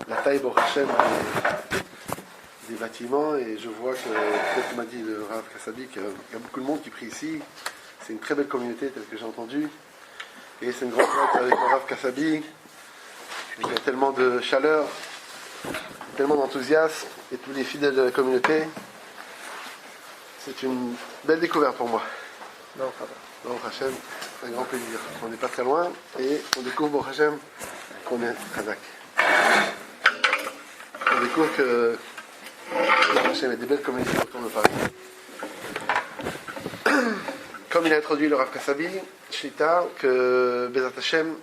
la taille Baruch Hashem des bâtiments, et je vois que, peut-être que m'a dit le Rav Kassabi, qu'il y a beaucoup de monde qui prie ici. C'est une très belle communauté, tel que j'ai entendu. Et c'est une grande fête avec le Rav Kassabi. Il y a tellement de chaleur, tellement d'enthousiasme, et tous les fidèles de la communauté. C'est une belle découverte pour moi. Donc Hachem, un grand plaisir. On n'est pas très loin, et on découvre pour Hachem qu'on est Khazak. On découvre que Hachem a des belles communautés autour de Paris. Comme il a introduit le Rav Kassabi, Shlita, que Bezat Hashem,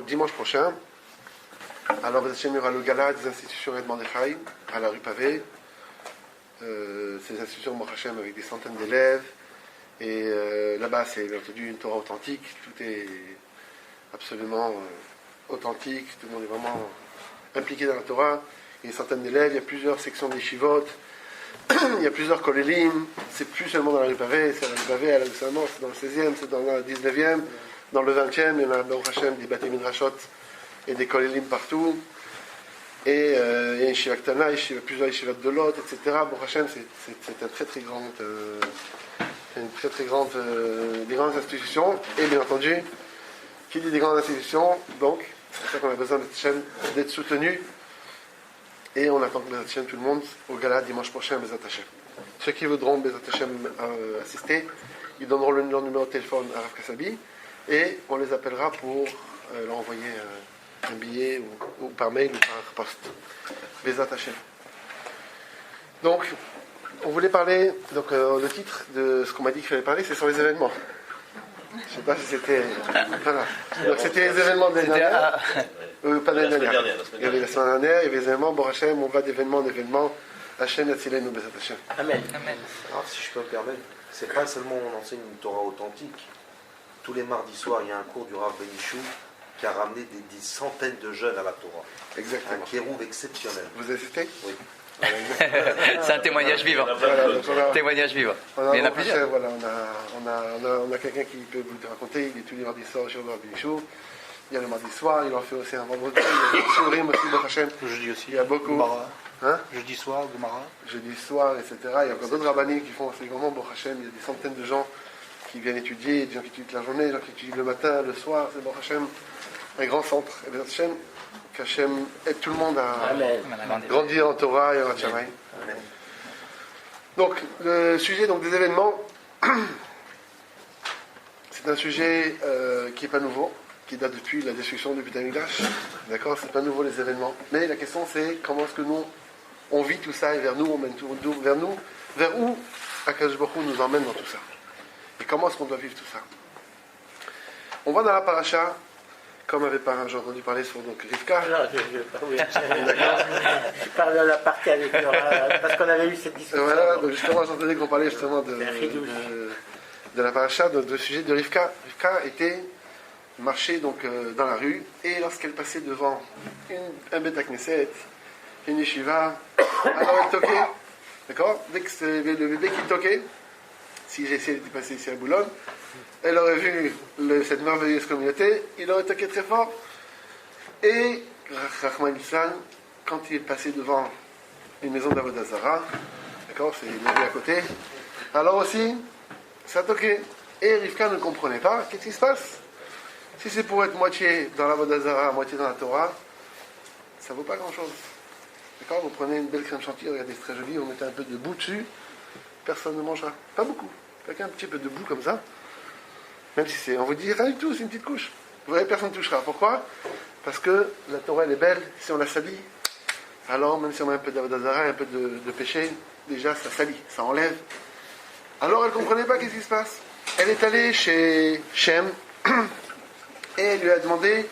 dimanche prochain, alors Bezat Hashem, il y aura le gala des institutions Ed Mordechai à la rue Pavé. Ces institutions Baruch Hashem avec des centaines d'élèves. Et là-bas, c'est bien entendu une Torah authentique. Tout est absolument authentique. Tout le monde est vraiment impliqué dans la Torah. Il y a une centaine d'élèves, il y a plusieurs sections de yeshivot. Il y a plusieurs kolélim, c'est plus seulement dans la rue Pavé, c'est à la rue Pavé, à la c'est dans le 16e, c'est dans le 19e, dans le 20e, il y en a Baruch Hashem, des bâtés midrashot et des kolélim partout. Et il y a une yeshiva ktana, plusieurs yeshivot de Lot, etc. Baruch Hashem, c'est un très grande, des grandes institutions. Et bien entendu, qui dit des grandes institutions, donc, c'est pour ça qu'on a besoin d'être soutenu. Et on attend que Bezat Hashem, tout le monde, au gala dimanche prochain, Bezat Hashem. Ceux qui voudront Bezat Hashem assister, ils donneront leur numéro de téléphone à Rav Kassabi et on les appellera pour leur envoyer un billet ou par mail ou par poste. Bezat Hashem. Donc, on voulait parler, le titre de ce qu'on m'a dit qu'il fallait parler, c'est sur les événements. Je ne sais pas si c'était. Voilà. Donc, c'était les événements de l'année dernière. Pas l'année dernière. Il y avait la semaine dernière, il y avait les événements, Baruch Hashem, on va d'événement en événement. Hashem Yatzilenu Bezat Hashem. Amen. Alors, si je peux me permettre, c'est pas seulement on enseigne une Torah authentique. Tous les mardis soirs, il y a un cours du Rav Benichou qui a ramené des centaines de jeunes à la Torah. Exactement. Un kérouv exceptionnel. Vous assistez? Oui. C'est un témoignage vivant. Témoignage vivant. Il y en a plusieurs. Voilà, on a quelqu'un qui peut vous raconter. Il est tous les mardis soirs chez le Rav Benichou. Il y a le mardi soir, il en fait aussi un vendredi. Il y a le Shurim aussi, Baruch Hashem. Jeudi aussi. Il y a beaucoup. Jeudi soir, Gemara. Jeudi soir, etc. Il y a encore d'autres rabbinim qui font ces moments, Baruch Hashem. Il y a des centaines de gens qui viennent étudier, des gens qui étudient toute la journée, des gens qui étudient le matin, le soir. C'est Baruch Hashem, un grand centre. Et Baruch Hashem, qu'Hashem aide tout le monde à grandir en Torah et en Hachamay. Donc, le sujet des événements, c'est un sujet qui n'est pas nouveau, qui date depuis la destruction du Beth Amikdash. D'accord, c'est pas nouveau les événements. Mais la question c'est comment est-ce que nous on vit tout ça et vers nous on mène tout vers où Akadosh Baruch Hu nous emmène dans tout ça. Et comment est-ce qu'on doit vivre tout ça. On va dans la paracha, comme j'ai entendu parler sur Rivka. Non, je parle de la partie avec Laura, parce qu'on avait eu cette discussion. Voilà, donc justement j'entendais qu'on parlait justement de la paracha, de sujet de Rivka. Rivka était marchait dans la rue, et lorsqu'elle passait devant un Beth Knesset, une yeshiva, alors elle toquait, d'accord? Dès que c'était le bébé qui toquait, si j'essayais de passer ici à Boulogne, elle aurait vu cette merveilleuse communauté, il aurait toqué très fort, et Rahman Islam, quand il passait devant une maison d'Avodah Zarah, d'accord, c'est une rue à côté, alors aussi, ça toquait, et Rivka ne comprenait pas, qu'est-ce qui se passe? Si c'est pour être moitié dans la Avodah Zarah, moitié dans la Torah, ça ne vaut pas grand-chose. D'accord? Vous prenez une belle crème chantilly, regardez, c'est très joli, vous mettez un peu de boue dessus, personne ne mangera. Pas beaucoup. Quelqu'un un petit peu de boue comme ça, même si on vous dit rien du tout, c'est une petite couche. Vous voyez, personne ne touchera. Pourquoi? Parce que la Torah, elle est belle, si on la salit, alors même si on met un peu d'Avodah Zarah, un peu de péché, déjà ça salit, ça enlève. Alors elle ne comprenait pas qu'est-ce qui se passe. Elle est allée chez Shem, et elle lui a demandé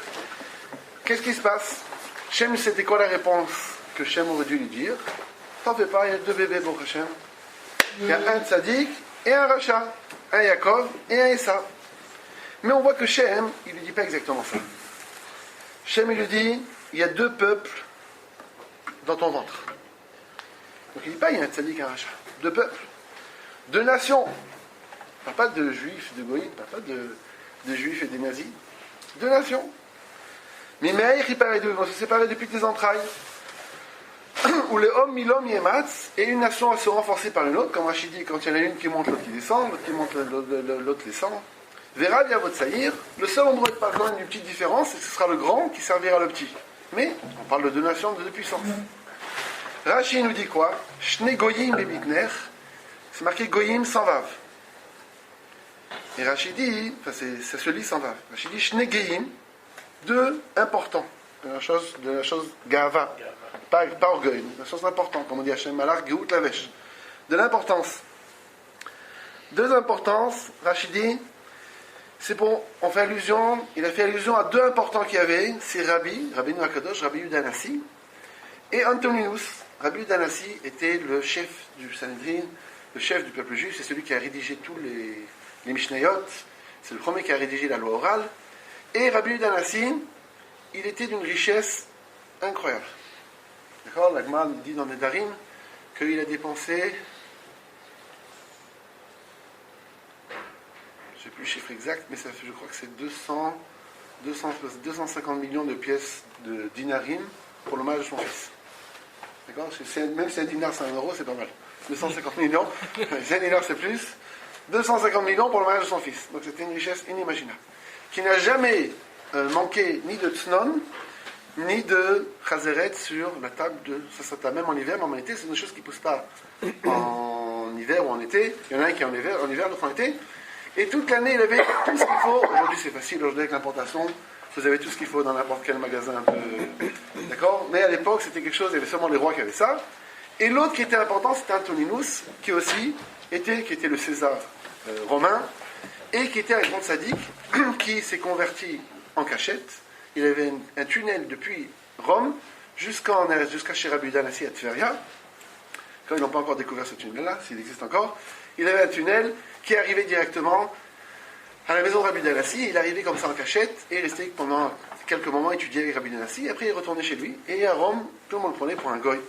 qu'est-ce qui se passe. Shem, c'était quoi la réponse que Shem aurait dû lui dire? T'en fais pas, il y a deux bébés pour Shem. Il y a un tzaddik et un rachat, un Yaakov et un Esa. Mais on voit que Shem, il lui dit pas exactement ça. Shem, il lui dit il y a deux peuples dans ton ventre. Donc il dit pas il y a un tzaddik et un rachat. Deux peuples, deux nations. Pas de juifs, de goïs, pas de juifs et des nazis. Deux nations. Mais Meir, il paraît d'eux, ils vont se séparer depuis tes entrailles. où les hommes, milom, yematz, et une nation va se renforcer par une autre, comme Rachid dit, quand il y en a une qui monte, l'autre qui descend, l'autre qui monte, l'autre descend. Verra bien votre saïr. Le seul endroit où il parle d'une petite différence, c'est que ce sera le grand qui servira le petit. Mais on parle de deux nations, de deux puissances. Rachid nous dit quoi? Shne goyim bebitner. C'est marqué goyim sans vav. Et Rachid dit, enfin ça se lit sans vav. Rachid dit shne goyim, deux importants. De la chose gava. Pas orgueil, la chose importante, comme on dit Hachem Malach, Geout Lavesh. De l'importance. Deux importances, Rachid dit, c'est pour, il a fait allusion à deux importants qu'il y avait, c'est Rabbi Noakadosh, Rabbi Yehuda Hanassi, et Antoninus. Rabbi Yehuda Hanassi était le chef du Sanhedrin, le chef du peuple juif, c'est celui qui a rédigé tous les Mishnayot, c'est le premier qui a rédigé la loi orale, et Rabbi Yehuda Hanassi, il était d'une richesse incroyable. D'accord? L'Agma dit dans Nedarim qu'il a dépensé, je ne sais plus le chiffre exact, mais ça fait, je crois que c'est 250 millions de pièces de dinarim pour le mariage de son fils. D'accord? Même si un dinar c'est 1 euro, c'est pas mal. 250 millions, si un dinar c'est plus. 250 millions pour le mariage de son fils. Donc c'était une richesse inimaginable. Qui n'a jamais manqué ni de tsnon, ni de chazeret sur la table de Sassata, même en hiver, mais en été, c'est une chose qui ne pousse pas en hiver ou en été. Il y en a un qui est en hiver, l'autre en été. Et toute l'année, il avait tout ce qu'il faut. Aujourd'hui, c'est facile, aujourd'hui, avec l'importation, vous avez tout ce qu'il faut dans n'importe quel magasin. D'accord? Mais à l'époque, c'était quelque chose, il y avait seulement les rois qui avaient ça. Et l'autre qui était important, c'était Antoninus, qui était le César romain, et qui était un grand sadique, qui s'est converti en cachette. Il avait un tunnel depuis Rome jusqu'à chez Rabbi Yehuda Hanassi à Tveria. Quand ils n'ont pas encore découvert ce tunnel-là, s'il existe encore, il avait un tunnel qui arrivait directement à la maison de Rabbi Yehuda Hanassi. Il arrivait comme ça en cachette et il restait pendant quelques moments étudier avec Rabbi Yehuda Hanassi. Après, il retournait chez lui. Et à Rome, tout le monde le prenait pour un goy.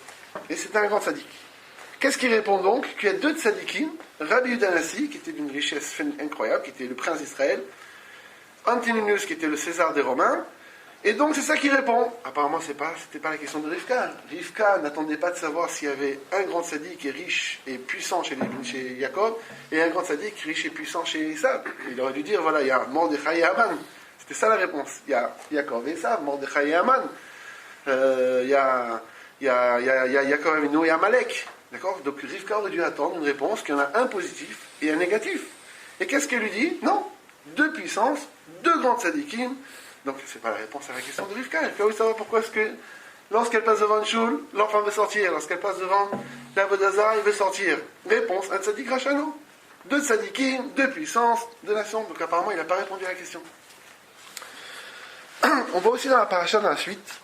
Et c'était un grand sadique. Qu'est-ce qu'il répond donc? Qu'il y a deux tzadikim, Rabbi Yehuda Hanassi, qui était d'une richesse incroyable, qui était le prince d'Israël, Antoninus, qui était le César des Romains. Et donc c'est ça qui répond. Apparemment, c'était pas la question de Rivka. Rivka n'attendait pas de savoir s'il y avait un grand sadique et riche et puissant chez Jacob et un grand sadique riche et puissant chez Esav. Il aurait dû dire, voilà, il y a Mordechai et Haman. C'était ça la réponse. Il y a Jacob et Esav, Mordechai et Haman. Il y a Jacob Avinu et Amalek. D'accord? Donc Rivka aurait dû attendre une réponse qu'il y en a un positif et un négatif. Et qu'est-ce qu'elle lui dit? Non. Deux puissances, deux grandes sadikim. Donc, ce n'est pas la réponse à la question de Rivka. Elle veut savoir pourquoi est-ce que, lorsqu'elle passe devant une choule, l'enfant veut sortir. Lorsqu'elle passe devant la Vodazara, il veut sortir. Réponse, un tzadik rachano. Deux tzadikim, deux puissances, deux nations. Donc, apparemment, il n'a pas répondu à la question. On voit aussi dans la paracha, dans la suite,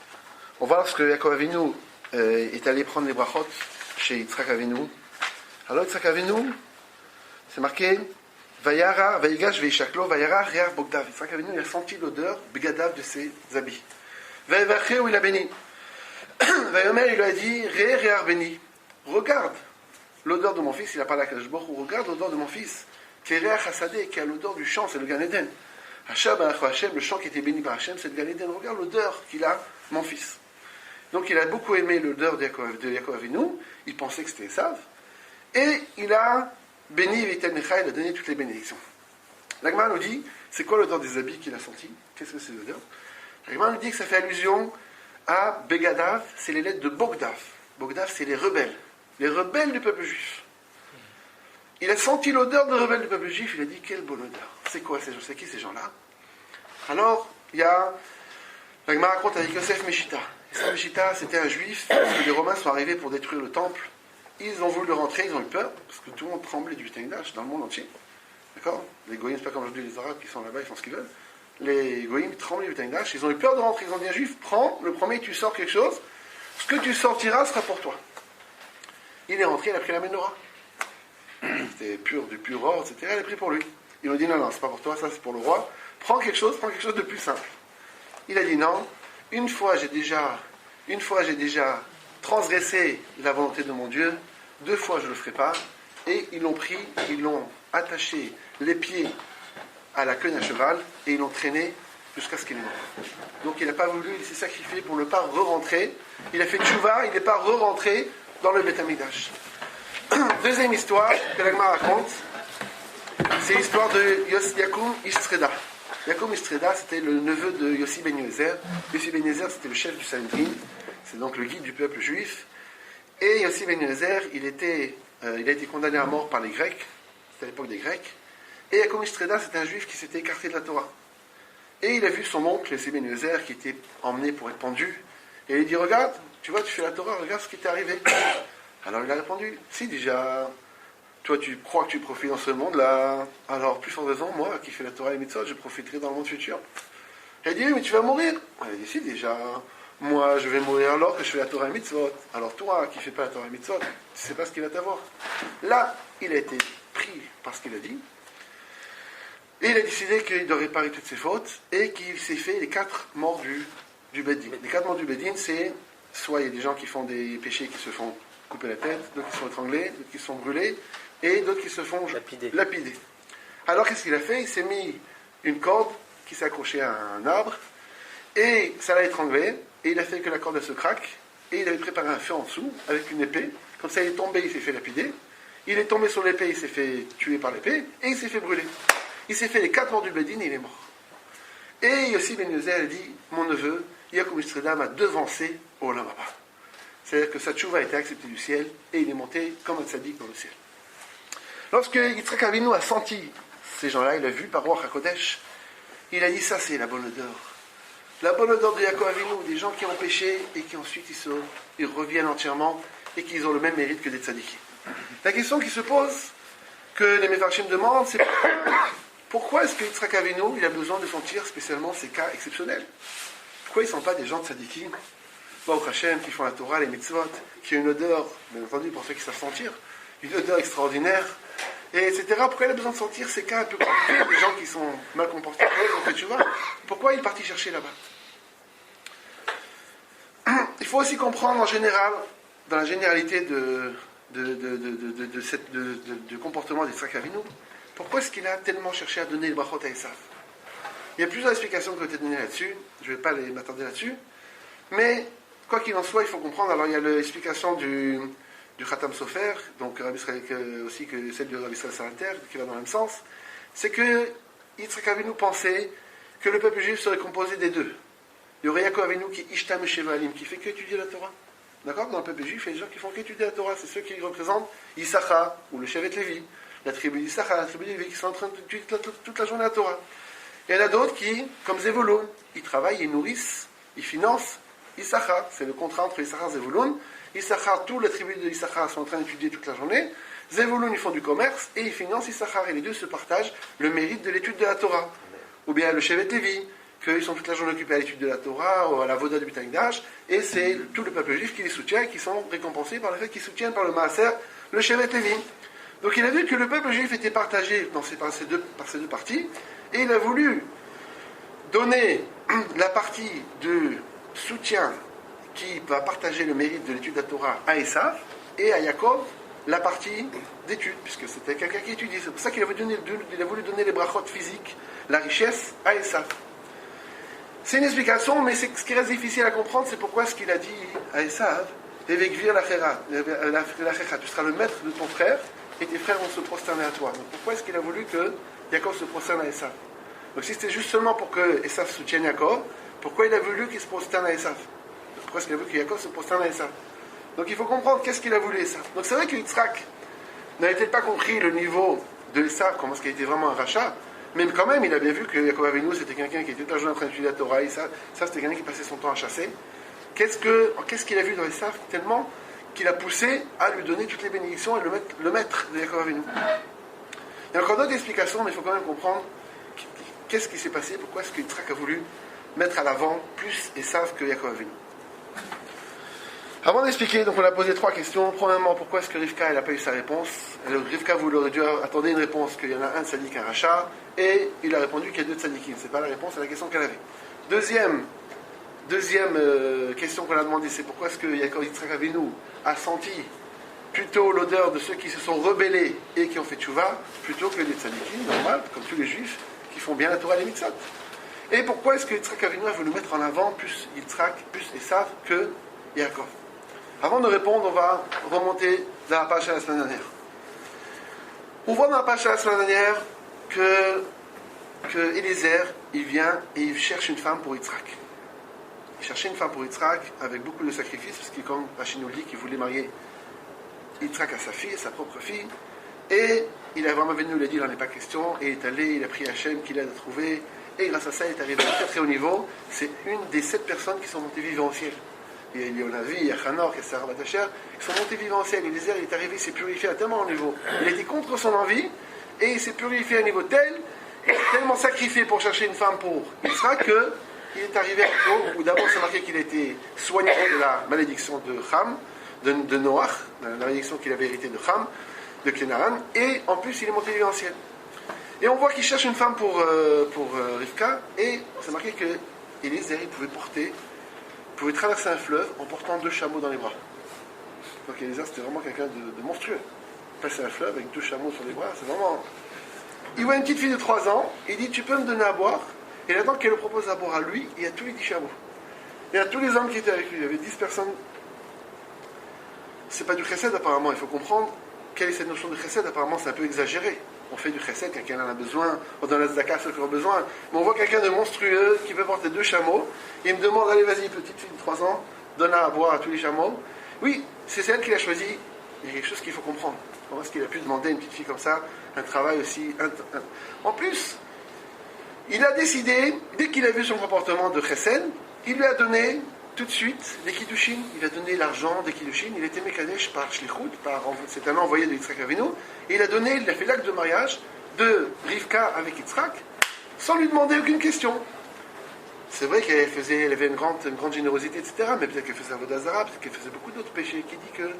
on voit lorsque Yaakov Avinu est allé prendre les brachot chez Yitzhak Avinu. Alors, Yitzhak Avinu, c'est marqué... Vayara, Vayigash, Veishaklo, Vayara, Réar, Bogdav. Yitzhak Avinu, il a senti l'odeur bigadav de ses habits. Vayevaché, où il a béni. Vayomer, il lui a dit, Réar, béni. Regarde l'odeur de mon fils, il a parlé à Kadosh Baruch Hu, regarde l'odeur de mon fils. Qui est Réar Hasadeh, qui a l'odeur du champ, c'est le Gan Eden. Hachab, Hashem, le champ qui était béni par Hachem, c'est le Gan Eden. Regarde l'odeur qu'il a, mon fils. Donc il a beaucoup aimé l'odeur de Yaakov Avinu, il pensait que c'était Esav, et il a béni Vitel Necha, il a donné toutes les bénédictions. L'Agma nous dit, c'est quoi l'odeur des habits qu'il a senti? Qu'est-ce que c'est l'odeur? L'Agma nous dit que ça fait allusion à Begadav, c'est les lettres de Bogdav. Bogdav, c'est les rebelles du peuple juif. Il a senti l'odeur des rebelles du peuple juif, il a dit, quelle bonne odeur. C'est quoi ces gens? C'est qui ces gens-là? Alors, il y a, l'Agma raconte avec Yosef Meshita. Yosef Meshita, c'était un juif, parce que les Romains sont arrivés pour détruire le temple. Ils ont voulu rentrer, ils ont eu peur, parce que tout le monde tremblait du Betamikdash dans le monde entier. D'accord? Les Goïms, c'est pas comme aujourd'hui les Arabes qui sont là-bas, ils font ce qu'ils veulent. Les Goïms tremblaient du Betamikdash, ils ont eu peur de rentrer. Ils ont dit à Juif, prends, le premier, tu sors quelque chose, ce que tu sortiras sera pour toi. Il est rentré, il a pris la menorah. C'était du pur or, etc. Il a pris pour lui. Ils ont dit, non, c'est pas pour toi, ça c'est pour le roi. Prends quelque chose de plus simple. Il a dit, non, une fois j'ai déjà transgressé la volonté de mon Dieu, 2 fois je ne le ferai pas, et ils l'ont attaché les pieds à la queue d'un cheval, et ils l'ont traîné jusqu'à ce qu'il est mort. Donc il n'a pas voulu, il s'est sacrifié pour ne pas re-rentrer. Il a fait tchouva, il n'est pas re-rentré dans le Beth Amikdash. Deuxième histoire que l'Agma raconte, c'est l'histoire de Yakum Istreda. Yakum Istreda, c'était le neveu de Yossi Ben Yezer. Yossi Ben Yezer, c'était le chef du Sanhedrin, c'est donc le guide du peuple juif. Et Yossi Ben Yezer, il a été condamné à mort par les Grecs, c'était à l'époque des Grecs. Et Yakum Istreda, c'était un juif qui s'était écarté de la Torah. Et il a vu son oncle, Yossi Ben Yezer, qui était emmené pour être pendu. Et il dit, regarde, tu vois, tu fais la Torah, regarde ce qui t'est arrivé. Alors il a répondu, si déjà, toi tu crois que tu profites dans ce monde-là, alors plus forte raison, moi qui fais la Torah et les mitzvot, je profiterai dans le monde futur. Et il dit, oui, mais tu vas mourir. Il dit, si déjà, moi je vais mourir alors que je fais la Torah et les mitzvot. Alors toi qui fais pas la Torah et les mitzvot, tu sais pas ce qu'il va t'avoir. Là, il a été pris par ce qu'il a dit. Et il a décidé qu'il doit réparer toutes ses fautes et qu'il s'est fait les 4 morts du Bedin. Les 4 morts du Bedin, c'est soit il y a des gens qui font des péchés qui se font couper la tête, d'autres qui sont étranglés, d'autres qui sont brûlés, et d'autres qui se font lapider. Alors qu'est-ce qu'il a fait? Il s'est mis une corde qui s'est accrochée à un arbre, et ça l'a étranglé, et il a fait que la corde elle se craque, et il avait préparé un feu en dessous, avec une épée, comme ça il est tombé, il s'est fait lapider, il est tombé sur l'épée, il s'est fait tuer par l'épée, et il s'est fait brûler. Il s'est fait les 4 morts du Bedin, et il est mort. Et Yossi Ben Yezer a dit, mon neveu, Yakum Istreda m'a devancé au Olam Haba. C'est-à-dire que sa tchouva a été acceptée du ciel et il est monté comme un tzaddik dans le ciel. Lorsque Yitzhak Avinu a senti ces gens-là, il a vu par Ruach HaKodesh, il a dit ça c'est la bonne odeur. La bonne odeur de Yaakov Avinu, des gens qui ont péché et qui ensuite ils reviennent entièrement et qu'ils ont le même mérite que des tzaddikim. La question qui se pose, que les Mefarshim demandent, c'est pourquoi est-ce que Yitzhak Avinu il a besoin de sentir spécialement ces cas exceptionnels? Pourquoi ils ne sont pas des gens tzaddikim Baruch Hashem, qui font la Torah, les mitzvot, qui ont une odeur, bien entendu, pour ceux qui savent sentir, une odeur extraordinaire, et etc. Pourquoi il a besoin de sentir ces cas un peu compliqués, des gens qui sont mal comportés, qui ont fait tchouva? Pourquoi il est parti chercher là-bas? Il faut aussi comprendre en général, dans la généralité du comportement d'Yitzhak Avinu, pourquoi est-ce qu'il a tellement cherché à donner le brachot à Esav? Il y a plusieurs explications qui ont été données là-dessus, je ne vais pas m'attarder là-dessus, mais quoi qu'il en soit, il faut comprendre. Alors il y a l'explication du Khatam Sofer, donc aussi que celle de Rabbi Israël Salanter, qui va dans le même sens. C'est que Yitzhak Avinu pensait que le peuple juif serait composé des deux. Il y aurait Yaakov Avinu qui Ishtam Shevalim, qui fait qu'étudier la Torah. D'accord? Dans le peuple juif, il y a des gens qui font qu'étudier la Torah. C'est ceux qui représentent Issachar, ou le Shevet Lévi, la tribu d'Issachar, la tribu de Lévi, qui sont en train d'étudier toute la journée la Torah. Il y en a d'autres qui, comme Zevulun, ils travaillent, ils nourrissent, ils financent Issachar, c'est le contrat entre Issachar et Zevulun. Issachar, tous les tribus de Issachar sont en train d'étudier toute la journée. Zevulun, ils font du commerce et ils financent Issachar. Et les deux se partagent le mérite de l'étude de la Torah. Ou bien le Shevet Lévi, qu'ils sont toute la journée occupés à l'étude de la Torah, ou à la Voda du Betaïdash, et c'est tout le peuple juif qui les soutient et qui sont récompensés par le fait qu'ils soutiennent par le Maaser le Shevet Lévi. Donc il a vu que le peuple juif était partagé par ces deux parties, et il a voulu donner la partie de soutien qui va partager le mérite de l'étude de la Torah à Esav, et à Yaakov la partie d'étude, puisque c'était quelqu'un qui étudie. C'est pour ça qu'il a voulu donner les brachot physiques, la richesse, à Esav. C'est une explication, mais ce qui reste difficile à comprendre, c'est pourquoi ce qu'il a dit à Esav, Evekvir lachecha, tu seras le maître de ton frère, et tes frères vont se prosterner à toi. Donc pourquoi est-ce qu'il a voulu que Yaakov se prosterne à Esav? Donc si c'était juste seulement pour que Esav soutienne Yaakov, pourquoi il a voulu qu'il se prosterne à Esav? Pourquoi est-ce qu'il a voulu que Yaakov se prosterne à Esav? Donc il faut comprendre qu'est-ce qu'il a voulu Esav. Donc c'est vrai que Yitzhak n'avait peut-être pas compris le niveau de Esav, comment est-ce qu'il était vraiment un rachat, mais quand même il a bien vu que Yaakov Avinu c'était quelqu'un qui était toute la journée en train d'étudier la Torah, ça c'était quelqu'un qui passait son temps à chasser. Qu'est-ce qu'il a vu dans Esav tellement qu'il a poussé à lui donner toutes les bénédictions et le maître de Yaakov Avinu. Il y a encore d'autres explications, mais il faut quand même comprendre qu'est-ce qui s'est passé, pourquoi est-ce que Yitzhak a voulu mettre à l'avant plus Esav que Yaakov Avinu. Avant d'expliquer, donc on a posé 3 questions. Premièrement, pourquoi est-ce que Rivka n'a pas eu sa réponse? Rivka voulait dû attendre une réponse, qu'il y en a un tzaddik, un rachat, et il a répondu qu'il y a 2 tzaddikim. C'est pas la réponse à la question qu'elle avait. Deuxième question qu'on a demandé, c'est pourquoi est-ce que Yaakov Yitzhak Avinu a senti plutôt l'odeur de ceux qui se sont rebellés et qui ont fait tchouva, plutôt que des tzaddikim, normal, comme tous les juifs, qui font bien la Torah et les mitzvot. Et pourquoi est-ce que Yitzhak Avinu a voulu mettre en avant plus Yitzhak, plus Esav que Yaakov? Avant de répondre, on va remonter dans la page de la semaine dernière. On voit dans la page de la semaine dernière que Eliezer, il vient et il cherche une femme pour Yitzhak. Il cherchait une femme pour Yitzhak avec beaucoup de sacrifices, parce qu'il, comme Rachid nous dit, qu'il voulait marier Yitzhak à sa fille, sa propre fille. Et il a vraiment venu, il a dit, il n'en est pas question, et il est allé, il a pris Hachem qu'il a trouvé, et grâce à ça, il est arrivé à un très très haut niveau. C'est une des 7 personnes qui sont montées vivants au ciel. Il y a Yonavi, il y a Hanor, il y a Sarah Batacher, qui sont montés vivants au ciel. Eliezer, il est arrivé, il s'est purifié à tellement haut niveau. Il était contre son envie, et il s'est purifié à un niveau tel, il s'est tellement sacrifié pour chercher une femme pour Yitzhak, qu'il est arrivé à un niveau où d'abord c'est marqué qu'il a été soigné de la malédiction de Ham, de Noach, la malédiction qu'il avait héritée de Ham, de Kenaran, et en plus il est monté vivant au ciel. Et on voit qu'il cherche une femme pour Rivka, et c'est marqué que Eliezer pouvait traverser un fleuve en portant 2 chameaux dans les bras. Donc Eliezer, c'était vraiment quelqu'un de monstrueux. Passer un fleuve avec 2 chameaux sur les bras, c'est vraiment... Il voit une petite fille de 3 ans, il dit, tu peux me donner à boire? Et là-dedans, qu'elle le propose à boire à lui et à tous les 10 chameaux. Et à tous les hommes qui étaient avec lui. Il y avait 10 personnes. C'est pas du chesed apparemment, il faut comprendre quelle est cette notion de chesed. Apparemment, c'est un peu exagéré. On fait du chesed, quelqu'un en a besoin, on donne la tzedaka à ceux qui ont besoin. Mais on voit quelqu'un de monstrueux qui peut porter 2 chameaux. Et il me demande, allez, vas-y, petite fille de 3 ans, donne-la à boire à tous les chameaux. Oui, c'est celle qui l'a choisi. Il y a quelque chose qu'il faut comprendre. Comment est-ce qu'il a pu demander à une petite fille comme ça un travail aussi... En plus, il a décidé, dès qu'il a vu son comportement de chesed, il lui a donné tout de suite les kiddushin. Il a donné l'argent des kiddushin. Il était mékadesh par shlichut, c'est un envoyé de Yitzhak Avinu. Et il a fait l'acte de mariage de Rivka avec Yitzhak, sans lui demander aucune question. C'est vrai qu'elle avait une grande générosité, etc. Mais peut-être qu'elle faisait Avodah Zarah, peut-être qu'elle faisait beaucoup d'autres péchés. Qui dit que,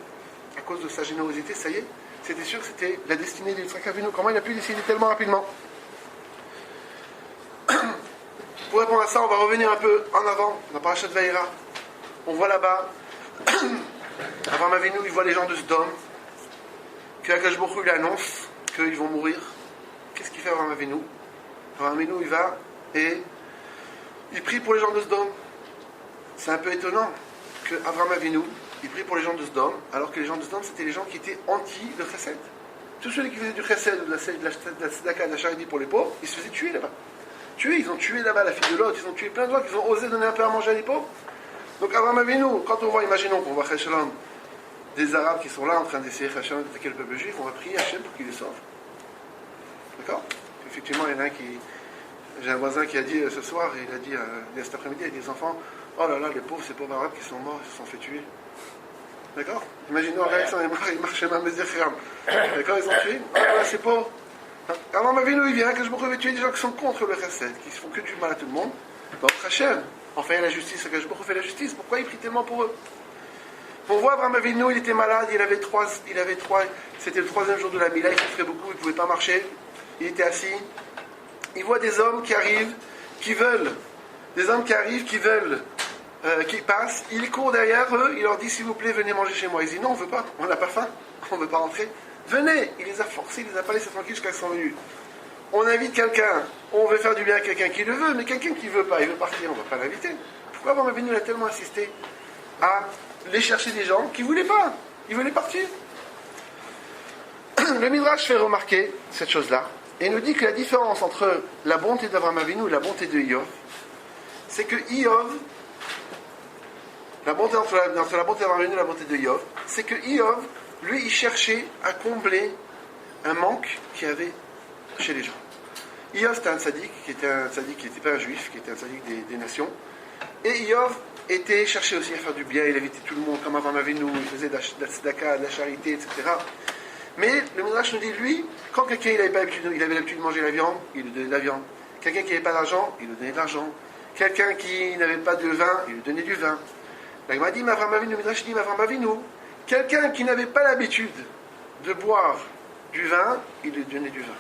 à cause de sa générosité, ça y est, c'était sûr que c'était la destinée de Yitzhak Avinu. Comment il a pu décider tellement rapidement? Pour répondre à ça, on va revenir un peu en avant, dans Parashat Vayera. On voit là-bas, Avraham Avinu, il voit les gens de Sodome, que Akash Baruch Hu lui annonce qu'ils vont mourir. Qu'est-ce qu'il fait Avraham Avinu? Avraham Avinu, il va et il prie pour les gens de Sodome. C'est un peu étonnant que Avraham Avinu, il prie pour les gens de Sodome, alors que les gens de Sodome, c'était les gens qui étaient anti le chesed. Tous ceux qui faisaient du chesed, de la tzedaka, de la charité pour les pauvres, ils se faisaient tuer là-bas. Ils ont tué là-bas la fille de l'autre, ils ont tué plein de gens, ils ont osé donner un peu à manger à les pauvres. Donc Avraham Avinu, quand on voit, imaginons qu'on voit Cheshalom, des Arabes qui sont là en train d'essayer Cheshalom d'attaquer le peuple juif, on va prier Hachem pour qu'il les sauve. D'accord? Effectivement, il y en a un qui... J'ai un voisin qui a dit ce soir, il a dit cet après-midi avec des enfants, oh là là, les pauvres, ces pauvres Arabes qui sont morts, ils se sont fait tuer. D'accord? Imaginons un réaction, il marche chez ma Mézéchiam. D'accord, ils ont tué? Oh là là, ces pauvres. Alors ma vie, il vient que je me retrouve tuer des gens qui sont contre le chesed, qui font que du mal à tout le monde. Donc Hachem, enfin la justice, que je me refais la justice. Pourquoi il prie tellement pour eux? On voit Avraham Avinu, il était malade, il avait trois, c'était le 3e jour de la Mila, il souffrait beaucoup, il ne pouvait pas marcher, il était assis. Il voit des hommes qui arrivent, qui passent, il court derrière eux, il leur dit s'il vous plaît venez manger chez moi. Ils disent non, on ne veut pas, on n'a pas faim, on ne veut pas rentrer. Venez, il les a forcés, il les a pas laissés tranquilles jusqu'à ce qu'ils sont venus. On invite quelqu'un, on veut faire du bien à quelqu'un qui le veut, mais quelqu'un qui ne veut pas, il veut partir, on ne va pas l'inviter. Pourquoi Avraham Avinu a tellement insisté à aller chercher des gens qui ne voulaient pas, ils voulaient partir? Le Midrash fait remarquer cette chose-là, et nous dit que la différence entre la bonté d'Avraham Avinu et la bonté de Iyov, c'est que Iyov, la bonté entre la bonté d'Avraham Avinu et la bonté de Iyov, c'est que Iyov, lui, il cherchait à combler un manque qu'il y avait chez les gens. Iyov, c'était un tzaddik, qui n'était pas un juif, qui était un tzaddik des nations. Et Iyov cherchait aussi à faire du bien, il invitait tout le monde, comme Avraham Avinu, il faisait de la tzedaka, de la charité, etc. Mais le Midrash nous dit, lui, quand quelqu'un il avait l'habitude de manger la viande, il lui donnait de la viande. Quelqu'un qui n'avait pas d'argent, il lui donnait de l'argent. Quelqu'un qui n'avait pas de vin, il lui donnait du vin. La Gemara dit, le Midrash dit, Avraham Avinu, quelqu'un qui n'avait pas l'habitude de boire du vin, il lui donnait du vin.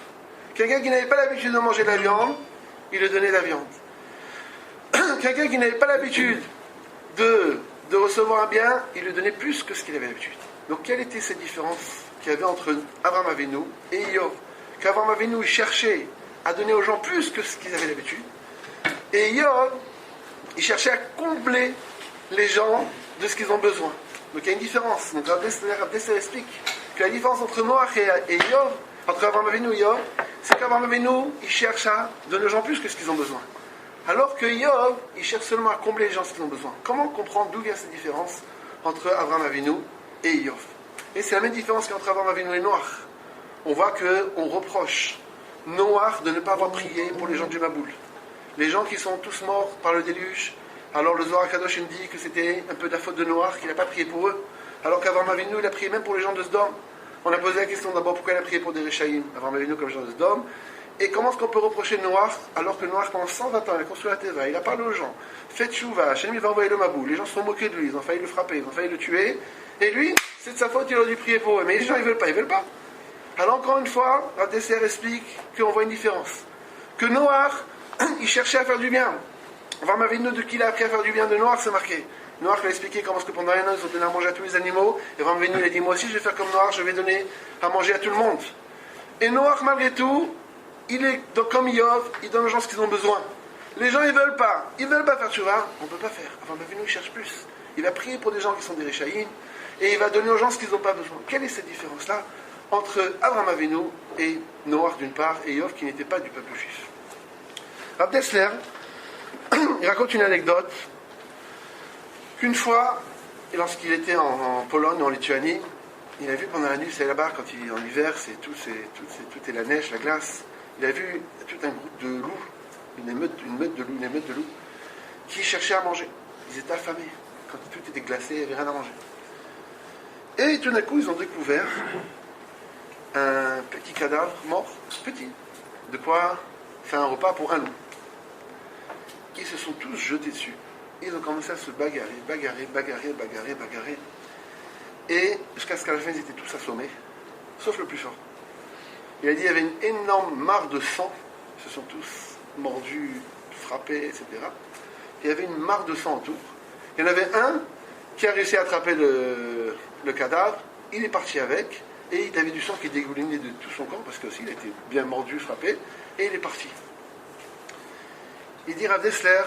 Quelqu'un qui n'avait pas l'habitude de manger de la viande, il lui donnait de la viande. Quelqu'un qui n'avait pas l'habitude de recevoir un bien, il lui donnait plus que ce qu'il avait l'habitude. Donc quelle était cette différence qu'il y avait entre Avraham Avinu et Iyov? Qu'Avraham Avinu cherchait à donner aux gens plus que ce qu'ils avaient l'habitude, Et Yov, il cherchait à combler les gens de ce qu'ils ont besoin. Donc il y a une différence. Donc Rav Dessler explique que la différence entre Noach et Yov, entre Abraham Avinu et Yov, c'est qu'Abraham Avinu, il cherche à donner aux gens plus que ce qu'ils ont besoin. Alors que Yov, il cherche seulement à combler les gens ce qu'ils ont besoin. Comment comprendre d'où vient cette différence entre Abraham Avinu et Yov? Et c'est la même différence qu'entre Abraham Avinu et Noach. On voit qu'on reproche Noach de ne pas avoir prié pour les gens du Maboul. Les gens qui sont tous morts par le déluge. Alors le Zohar Kadosh il dit que c'était un peu de la faute de Noach, qu'il n'a pas prié pour eux. Alors qu'Abraham Avinu, il a prié même pour les gens de Sodome. On a posé la question d'abord pourquoi il a prié pour des Réchaïm, Abraham Avinu comme les gens de Sodome. Et comment est-ce qu'on peut reprocher Noach alors que Noach pendant 120 ans, il a construit la Teva, il a parlé aux gens, faites chouva, Hachem il va envoyer le Maboul, les gens se sont moqués de lui, ils ont failli le frapper, ils ont failli le tuer. Et lui, c'est de sa faute, il aurait dû prier pour eux. Mais les gens ils veulent pas. Alors encore une fois, Rav Dessler explique qu'on voit une différence. Que Noach, il cherchait à faire du bien. Abraham Avinu, de qui il a appris à faire du bien de Noach, c'est marqué. Noach l'a expliqué comment est-ce que pendant un an, ils ont donné à manger à tous les animaux. Et Abraham Avinu, il a dit, moi aussi, je vais faire comme Noach, je vais donner à manger à tout le monde. Et Noach, malgré tout, il est donc comme Yov, il donne aux gens ce qu'ils ont besoin. Les gens, ils veulent pas faire tchouva, on ne peut pas faire. Abraham Avinu, il cherche plus. Il va prier pour des gens qui sont des Réchaïm, et il va donner aux gens ce qu'ils n'ont pas besoin. Quelle est cette différence-là entre Abraham Avinu et Noach d'une part, et Yov qui n'était pas du peuple juif? Rav Dessler, il raconte une anecdote qu'une fois, lorsqu'il était en Pologne, en Lituanie, il a vu pendant la nuit, c'est là-bas, quand il est en hiver, tout est la neige, la glace, il a vu tout un groupe de loups, une meute de loups, qui cherchaient à manger. Ils étaient affamés. Quand tout était glacé, il n'y avait rien à manger. Et tout d'un coup, ils ont découvert un petit cadavre mort, petit. De quoi faire un repas pour un loup. Ils se sont tous jetés dessus. Ils ont commencé à se bagarrer. Et jusqu'à ce qu'à la fin, ils étaient tous assommés, sauf le plus fort. Il a dit qu'il y avait une énorme mare de sang. Ils se sont tous mordus, frappés, etc. Il y avait une mare de sang autour. Il y en avait un qui a réussi à attraper le cadavre. Il est parti avec. Et il avait du sang qui dégoulinait de tout son corps, parce qu'il a été bien mordu, frappé. Et il est parti. Il dit Rav Dessler,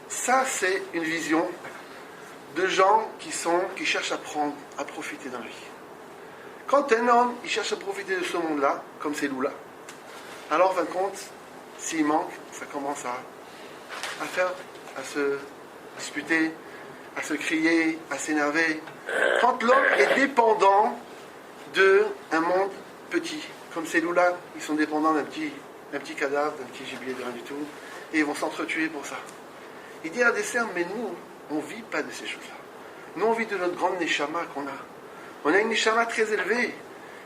ça c'est une vision de gens qui cherchent à profiter d'un vie. Quand un homme il cherche à profiter de ce monde-là, comme ces loups-là, alors en fin de compte, s'il manque, ça commence à se disputer, à se crier, à s'énerver. Quand l'homme est dépendant d'un monde petit, comme ces loups-là, ils sont dépendants d'un petit cadavre, d'un petit gibier, de rien du tout, et ils vont s'entretuer pour ça. Il dit à Dessler, mais nous, on ne vit pas de ces choses-là. Nous, on vit de notre grande neshama qu'on a. On a une neshama très élevée.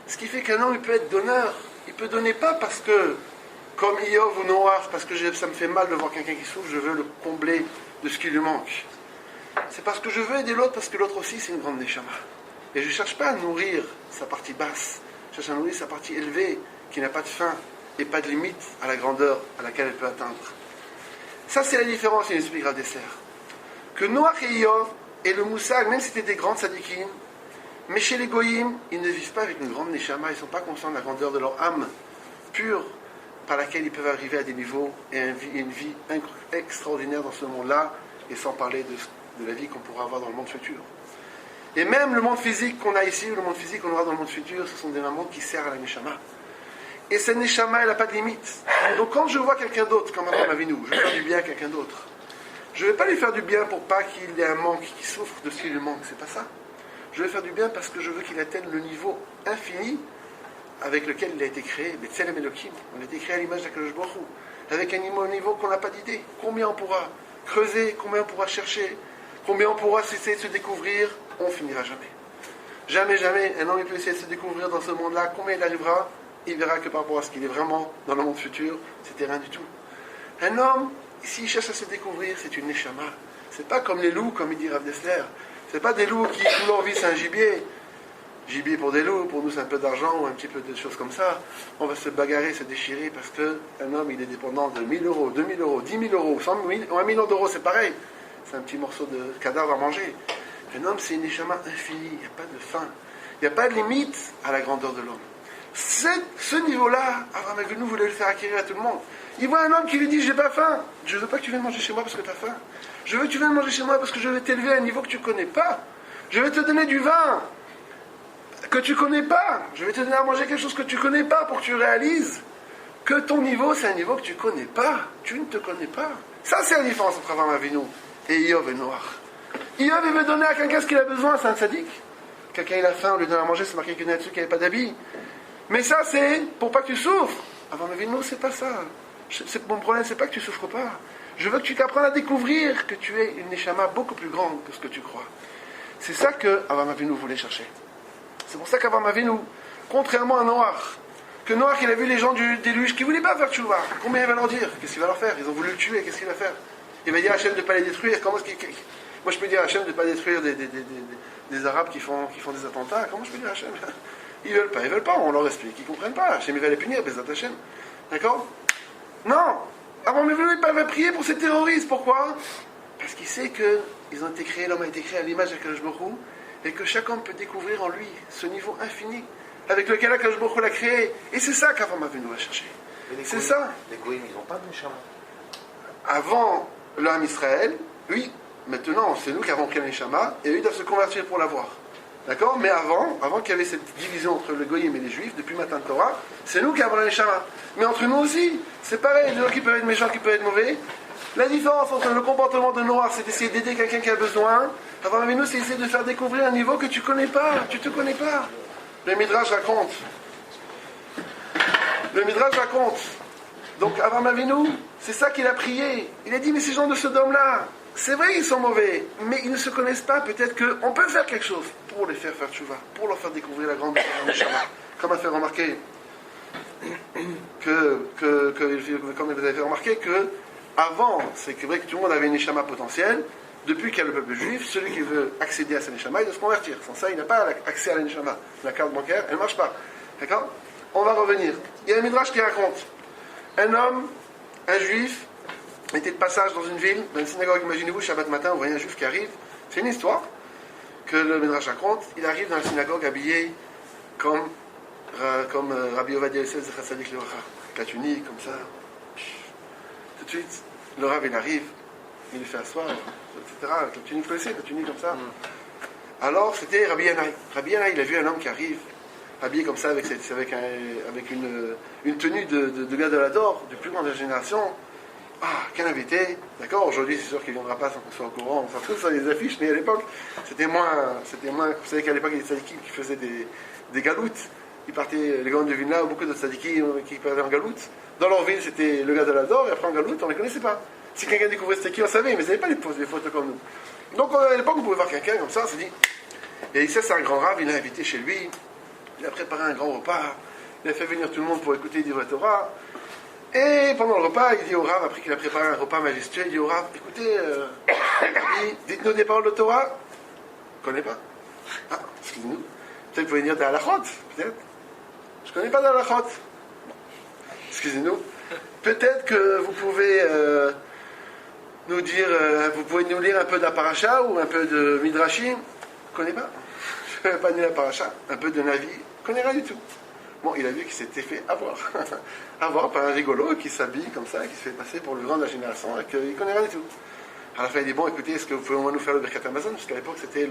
Ce qui fait qu'un homme, il peut être donneur. Il peut donner pas parce que, comme Iov ou Noach, parce que ça me fait mal de voir quelqu'un qui souffre, je veux le combler de ce qui lui manque. C'est parce que je veux aider l'autre, parce que l'autre aussi, c'est une grande neshama. Et je ne cherche pas à nourrir sa partie basse. Je cherche à nourrir sa partie élevée, qui n'a pas de fin et pas de limite à la grandeur à laquelle elle peut atteindre. Ça, c'est la différence, il explique Rav Dessler. Que Noach et Iov et le Moussag, même si c'était des grandes sadikim, mais chez les Goïm, ils ne vivent pas avec une grande neshama, ils ne sont pas conscients de la grandeur de leur âme pure par laquelle ils peuvent arriver à des niveaux et une vie extraordinaire dans ce monde-là, et sans parler de la vie qu'on pourra avoir dans le monde futur. Et même le monde physique qu'on a ici, ou le monde physique qu'on aura dans le monde futur, ce sont des mondes qui servent à la neshama. Et cette neshama, elle n'a pas de limite. Donc quand je vois quelqu'un d'autre, comme Abraham Avinu, je vais faire du bien à quelqu'un d'autre. Je ne vais pas lui faire du bien pour pas qu'il ait un manque, qu'il souffre de ce qui lui manque, c'est pas ça. Je vais faire du bien parce que je veux qu'il atteigne le niveau infini avec lequel il a été créé. B'Tselem Elokim, on a été créé à l'image d'Akadosh Baruch Hu, avec un niveau qu'on n'a pas d'idée. Combien on pourra creuser, combien on pourra chercher, combien on pourra essayer de se découvrir, on finira jamais. Jamais, un homme peut essayer de se découvrir dans ce monde-là, combien il arrivera, il verra que par rapport à ce qu'il est vraiment dans le monde futur, c'était rien du tout. Un homme, s'il cherche à se découvrir, c'est une neshama. C'est pas comme les loups, comme il dit Rav Dessler. C'est pas des loups qui, toute leur vie, c'est un gibier. Gibier pour des loups, pour nous c'est un peu d'argent ou un petit peu de choses comme ça. On va se bagarrer, se déchirer parce qu'un homme, il est dépendant de 1000 euros, 2000 euros, 10 000 euros, 100 000 ou 1 million d'euros, c'est pareil. C'est un petit morceau de cadavre à manger. Un homme, c'est une neshama infinie, il n'y a pas de fin. Il n'y a pas de limite à la grandeur de l'homme. Ce niveau-là, Abraham Avinu voulait le faire acquérir à tout le monde. Il voit un homme qui lui dit, j'ai pas faim. Je veux pas que tu viennes manger chez moi parce que tu as faim. Je veux que tu viennes manger chez moi parce que je vais t'élever à un niveau que tu connais pas. Je vais te donner du vin que tu connais pas. Je vais te donner à manger quelque chose que tu connais pas pour que tu réalises que ton niveau, c'est un niveau que tu connais pas. Tu ne te connais pas. Ça, c'est la différence entre Avraham Avinu et Iyov et Noach. Iyov, il veut donner à quelqu'un ce qu'il a besoin, c'est un sadique. Quelqu'un, il a faim, on lui donne à manger, c'est marqué qu'il y en a dessus qui n'avait pas d'habit. Mais ça, c'est pour pas que tu souffres. Avraham Avinu, c'est pas ça. Mon problème, c'est pas que tu souffres pas. Je veux que tu t'apprennes à découvrir que tu es une neshama beaucoup plus grande que ce que tu crois. C'est ça que Avraham Avinu voulait chercher. C'est pour ça qu'Avraham Avinu, contrairement à Noach, que Noach, il a vu les gens du déluge qui ne voulaient pas faire tchouva. Combien il va leur dire? Qu'est-ce qu'il va leur faire? Ils ont voulu le tuer, qu'est-ce qu'il va faire? Il va dire à Hachem de ne pas les détruire. Comment est-ce qu'il... Moi, je peux dire à Hachem de ne pas détruire des Arabes qui font des attentats. Comment je peux dire à Hachem? Ils ne veulent pas, on leur explique. Ils ne comprennent pas. Hachem, il va les punir, Bezat Hachem. D'accord? Non! Avraham Avinu, il va prier pour ces terroristes. Pourquoi? Parce qu'il sait que l'homme a été créé à l'image d'Akadosh Baruch Hu, et que chacun peut découvrir en lui ce niveau infini avec lequel Akadosh Baruch Hu l'a créé. Et c'est ça qu'Avraham Avinu va chercher. C'est ça. Les Goïms, ils n'ont pas de Neshama. Avant l'âme Israël, oui. Maintenant, c'est nous qui avons pris le Neshama, et eux ils doivent se convertir pour l'avoir. D'accord? Mais avant qu'il y avait cette division entre les Goïms et les Juifs, depuis Matan Torah, c'est nous qui avons le Neshama. Mais entre nous aussi, c'est pareil, des gens qui peuvent être méchants, qui peuvent être mauvais. La différence entre le comportement de Noach, c'est d'essayer d'aider quelqu'un qui a besoin. Avraham Avinu, c'est essayer de faire découvrir un niveau que tu connais pas. Tu te connais pas. Le Midrash raconte. Donc Avraham Avinu, c'est ça qu'il a prié. Il a dit, mais ces gens de Sodome-là, c'est vrai, ils sont mauvais, mais ils ne se connaissent pas. Peut-être qu'on peut faire quelque chose pour les faire tchouva, pour leur faire découvrir la grande Neshama. Comme a fait remarquer comme vous avez fait remarquer que avant, c'est vrai que tout le monde avait une neshama potentielle. Depuis qu'il y a le peuple juif, celui qui veut accéder à sa neshama, il doit se convertir. Sans ça, il n'a pas accès à la neshama. La carte bancaire, elle ne marche pas. D'accord? On va revenir. Il y a un midrash qui raconte. Un homme, un juif, était de passage dans une ville, dans une synagogue. Imaginez-vous, Shabbat matin, vous voyez un juif qui arrive. C'est une histoire que le midrash raconte. Il arrive dans la synagogue habillé comme Rabbi Ovadia Yosef Zecher Tzadik Livracha. Avec la tunique, comme ça. Tout de suite, le Rav, il arrive, il le fait asseoir, etc. Avec la tunique, vous connaissez, la tunique comme ça. Alors, c'était Rabbi Yanaï. Rabbi Yanaï, il a vu un homme qui arrive, habillé comme ça, avec une tenue de gars de la Dor, du plus grande génération. Ah, quel invité. D'accord, aujourd'hui, c'est sûr qu'il ne viendra pas sans qu'on soit au courant. On s'en trouve sur les affiches, mais à l'époque, c'était moins. Vous savez qu'à l'époque, il y a des sadikim qui faisaient des galoutes. Ils partaient, les grands de Vilna, beaucoup de sadikim qui partaient en galoute. Dans leur ville, c'était le gars de la Dor, et après en galoute, on ne les connaissait pas. Si quelqu'un découvrait c'était qui, on savait, mais ils n'avaient pas les photos comme nous. Donc à l'époque, on pouvait voir quelqu'un comme ça, on s'est dit. Et ça, c'est un grand rave, il l'a invité chez lui, il a préparé un grand repas, il a fait venir tout le monde pour écouter des Torah. Et pendant le repas, il dit au rave, après qu'il a préparé un repas majestueux, il dit au rave, écoutez, dites-nous des paroles de Torah. Je ne connais pas. Ah, excusez-nous. Peut-être que vous pouvez dire des halachot, peut-être. Je ne connais pas d'halachot. Bon. Excusez-nous. Peut-être que vous pouvez nous dire, vous pouvez nous lire un peu d'Aparacha ou un peu de Midrashim. Je ne connais pas. Je ne connais pas ni l'Aparacha, un peu de Navi. Je ne connais rien du tout. Bon, il a vu qu'il s'était fait avoir. Avoir par un rigolo qui s'habille comme ça, qui se fait passer pour le grand de la génération et qu'il ne connaît rien du tout. À la fin, il dit, bon, écoutez, est-ce que vous pouvez au moins nous faire le Birkat Hamazon? Parce qu'à l'époque, c'était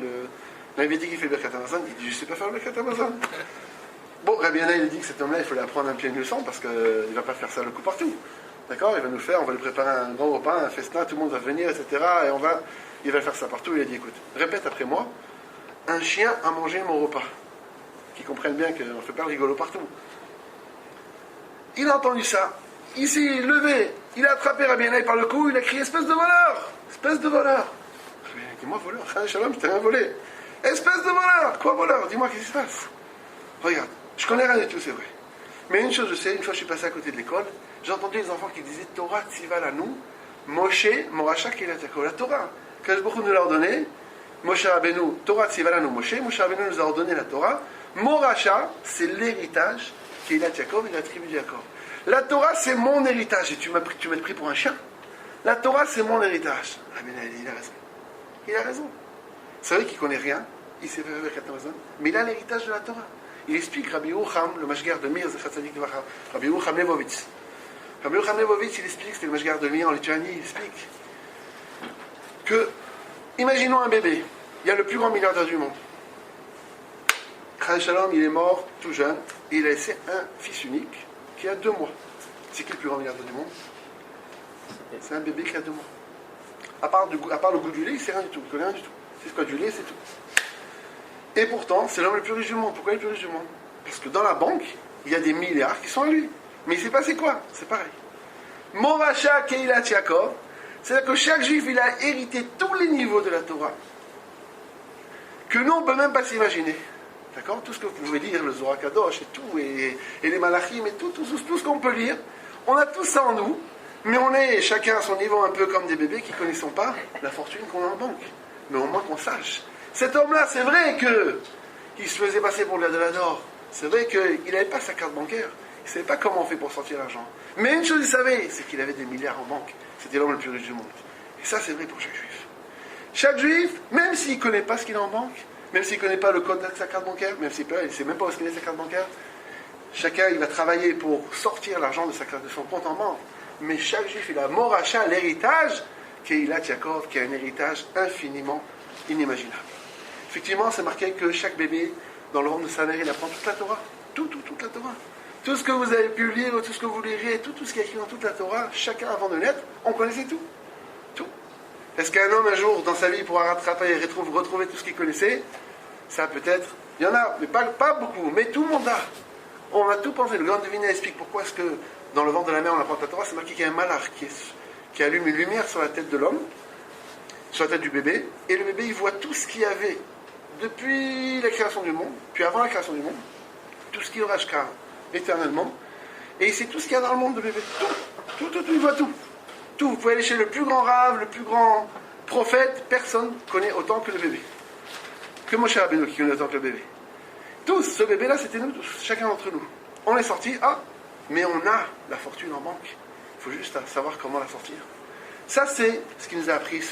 l'invité qui fait le Birkat Hamazon. Il dit, je ne sais pas faire le Birkat Hamazon. Bon, Rabbi Yanaï, il dit que cet homme-là, il faut l'apprendre un pied de leçon parce qu'il ne va pas faire ça le coup partout. D'accord? Il va nous faire, on va lui préparer un grand repas, un festin, tout le monde va venir, etc. Et il va faire ça partout. Il a dit, écoute, répète après moi, un chien a mangé mon repas. Qu'ils comprennent bien qu'on ne fait pas le rigolo partout. Il a entendu ça. Il s'est levé. Il a attrapé Rabbi Yanaï par le cou. Il a crié, espèce de voleur! Espèce de voleur! Rabbi Yanaï dit, moi voleur? Shalom, je t'ai rien volé. Espèce de voleur! Quoi voleur? Dis-moi, qu'est-ce qui se passe? Regarde, je connais rien du tout, c'est vrai. Mais une chose je sais, une fois je suis passé à côté de l'école, j'ai entendu les enfants qui disaient Torah tziva lanu, Moshe, Moracha, Kelat Yaakov. La Torah, qu'Akadosh Baruch Hu nous l'a ordonné, Moshe Rabbeinu, Torah tziva lanu, Moshe Rabbeinu nous a ordonné la Torah. Moracha, c'est l'héritage, Kelat Yaakov et la tribu de Yaakov. La Torah, c'est mon héritage. Et tu m'as pris pour un chien. La Torah, c'est mon héritage. Ah, mais il a raison. Il a raison. C'est vrai qu'il ne connaît rien, il s'est fait avec la Torah, mais il a l'héritage de la Torah. Il explique Rabbi Yehucham, le mashguer de Mir, Zecher Tzadik Livracha, Rabbi Yehucham Levovitz. Rabbi Yochanan Leibovitch, il explique, c'était le Mashgar de Lyon en Lituanie, il explique que, imaginons un bébé, il y a le plus grand milliardaire du monde. Chai Shalom, il est mort tout jeune, et il a laissé un fils unique qui a 2 mois. C'est qui le plus grand milliardaire du monde? C'est un bébé qui a 2 mois. À part le goût du lait, il ne sait rien du tout, il ne connaît rien du tout. C'est quoi du lait, c'est tout. Et pourtant, c'est l'homme le plus riche du monde. Pourquoi il est le plus riche du monde? Parce que dans la banque, il y a des milliards qui sont à lui. Mais il s'est passé quoi? C'est pareil. Moracha Keilat Yaakov, c'est-à-dire que chaque juif, il a hérité tous les niveaux de la Torah, que nous, on ne peut même pas s'imaginer. D'accord? Tout ce que vous pouvez lire, le Zohar Kadosh et tout, et les Malachim et tout ce qu'on peut lire, on a tout ça en nous, mais on est chacun à son niveau un peu comme des bébés qui ne connaissent pas la fortune qu'on a en banque. Mais au moins qu'on sache. Cet homme-là, c'est vrai qu'il se faisait passer pour de l'or. C'est vrai qu'il n'avait pas sa carte bancaire. Il ne savait pas comment on fait pour sortir l'argent. Mais une chose il savait, c'est qu'il avait des milliards en banque. C'était l'homme le plus riche du monde. Et ça, c'est vrai pour chaque juif. Chaque juif, même s'il ne connaît pas ce qu'il a en banque, même s'il ne connaît pas le code de sa carte bancaire, même s'il ne sait même pas où est sa carte bancaire, chacun, il va travailler pour sortir l'argent de son compte en banque. Mais chaque juif, il a moracha, l'héritage, Keilat Yaakov, qui a un héritage infiniment inimaginable. Effectivement, c'est marqué que chaque bébé, dans le ventre de sa mère, il apprend toute la Torah. Toute la Torah. Tout ce que vous avez pu lire, tout ce que vous lirez, tout ce qui est écrit dans toute la Torah, chacun avant de naître, on connaissait tout. Tout. Est-ce qu'un homme, un jour, dans sa vie, pourra rattraper et retrouver tout ce qu'il connaissait? Ça, peut-être. Il y en a, mais pas beaucoup. Mais tout le monde a. On a tout pensé. Le grand deviné explique pourquoi est-ce que dans le ventre de la mère, on apprend la Torah. C'est marqué qu'il y a un malach qui allume une lumière sur la tête de l'homme, sur la tête du bébé, et le bébé, il voit tout ce qu'il y avait depuis la création du monde, puis avant la création du monde, tout ce qu'il y aura jusqu'à éternellement, et il sait tout ce qu'il y a dans le monde de bébé. Tout, il voit tout. Tout. Vous pouvez aller chez le plus grand rave, le plus grand prophète, personne connaît autant que le bébé. Que Moshe Rabbeinu qui connaît autant que le bébé. Tous, ce bébé-là, c'était nous tous, chacun d'entre nous. On est sortis, mais on a la fortune en banque. Il faut juste savoir comment la sortir. Ça, c'est ce qui nous a appris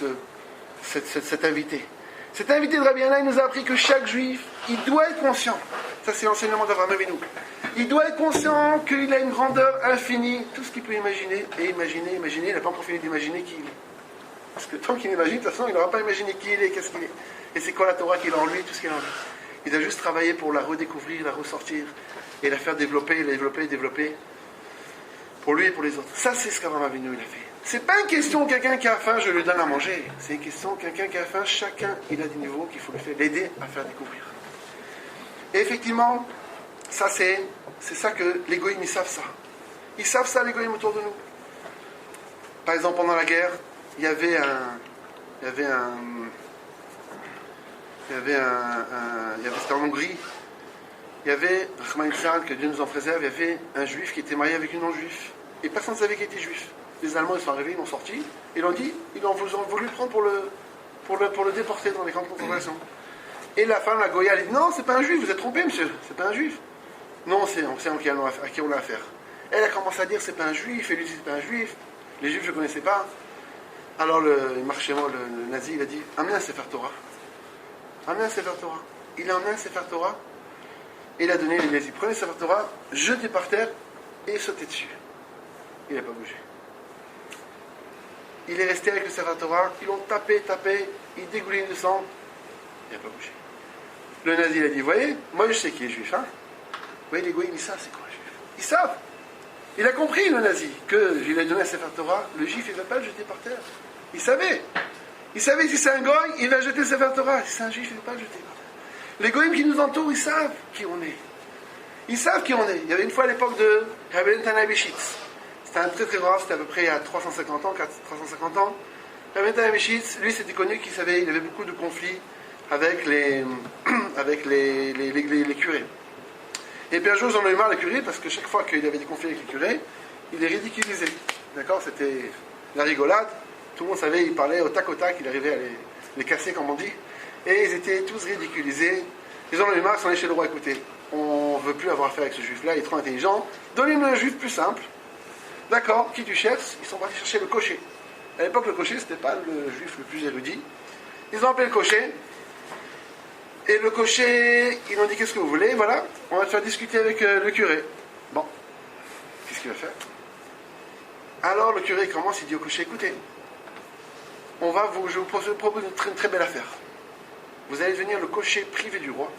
cet invité. Cet invité de Rabbi Yana, il nous a appris que chaque juif, il doit être conscient. Ça, c'est l'enseignement d'Avraham Avinu. Il doit être conscient qu'il a une grandeur infinie, tout ce qu'il peut imaginer, et imaginer, il n'a pas encore fini d'imaginer qui il est. Parce que tant qu'il imagine, de toute façon, il n'aura pas imaginé qui il est, qu'est-ce qu'il est. Et c'est quoi la Torah qu'il a en lui, tout ce qu'il a en lui. Il doit juste travailler pour la redécouvrir, la ressortir, et la faire développer, pour lui et pour les autres. Ça, c'est ce qu'Avraham Avinu il a fait. C'est pas une question quelqu'un qui a faim, je lui donne à manger. C'est une question quelqu'un qui a faim, chacun il a des niveaux qu'il faut l'aider à faire découvrir. Et effectivement, ça c'est ça que les goïms ils savent ça. Ils savent ça les goïms autour de nous. Par exemple pendant la guerre, c'était en Hongrie. Il y avait, Rahman Yitzhak, que Dieu nous en préserve, il y avait un juif qui était marié avec une non-juif. Et personne ne savait qu'il était juif. Les Allemands ils sont arrivés, ils l'ont sorti, ils l'ont dit, ils ont voulu le prendre pour le déporter dans les camps de concentration. Et la femme, la Goya, elle dit non, c'est pas un juif, vous êtes trompé, monsieur, c'est pas un juif. Non, on sait à qui on a affaire. Elle a commencé à dire c'est pas un juif, et lui c'est pas un juif, les juifs je ne connaissais pas. Alors il marchait moi, le nazi, il a dit amenez un Sefer Torah. Amenez un Sefer Torah. Il a amené un Sefer Torah, et il a donné les nazis. Prenez le Sefer Torah, jetez par terre, et sautez dessus. Il n'a pas bougé. Il est resté avec le Sefer Torah, ils l'ont tapé, il dégouline de sang, il n'a pas bougé. Le nazi, il a dit, vous voyez, moi je sais qui est juif, hein. Vous voyez, les goïms, ils savent c'est quoi un juif. Ils savent. Il a compris, le nazi, que je lui ai donné un Sefer Torah, le juif, il ne va pas le jeter par terre. Il savait. Il savait si c'est un goï, il va jeter le Sefer Torah. Si c'est un juif, il ne va pas le jeter par terre. Les goïms qui nous entourent, ils savent qui on est. Ils savent qui on est. Il y avait une fois à l'époque de Rabbi Natan Beshitz. C'était un très très grave, c'était à peu près il y a 350 ans. Rabbi Natan Beshitz, lui c'était connu qu'il savait, il avait beaucoup de conflits avec les curés. Et puis un jour ils en ont eu marre les curés parce que chaque fois qu'il avait des conflits avec les curés, il les ridiculisait. D'accord? C'était la rigolade, tout le monde savait, il parlait au tac, il arrivait à les casser comme on dit, et ils étaient tous ridiculisés. Ils en ont eu marre, ils sont allés chez le roi, écoutez, on ne veut plus avoir affaire avec ce juif-là, il est trop intelligent, donnez-nous un juif plus simple. D'accord, qui tu cherches? Ils sont partis chercher le cocher. À l'époque, le cocher, c'était pas le juif le plus érudit. Ils ont appelé le cocher. Et le cocher, ils ont dit, qu'est-ce que vous voulez? Voilà, on va te faire discuter avec le curé. Bon, qu'est-ce qu'il va faire? Alors le curé commence, il dit au cocher, écoutez, je vous propose une très belle affaire. Vous allez devenir le cocher privé du roi.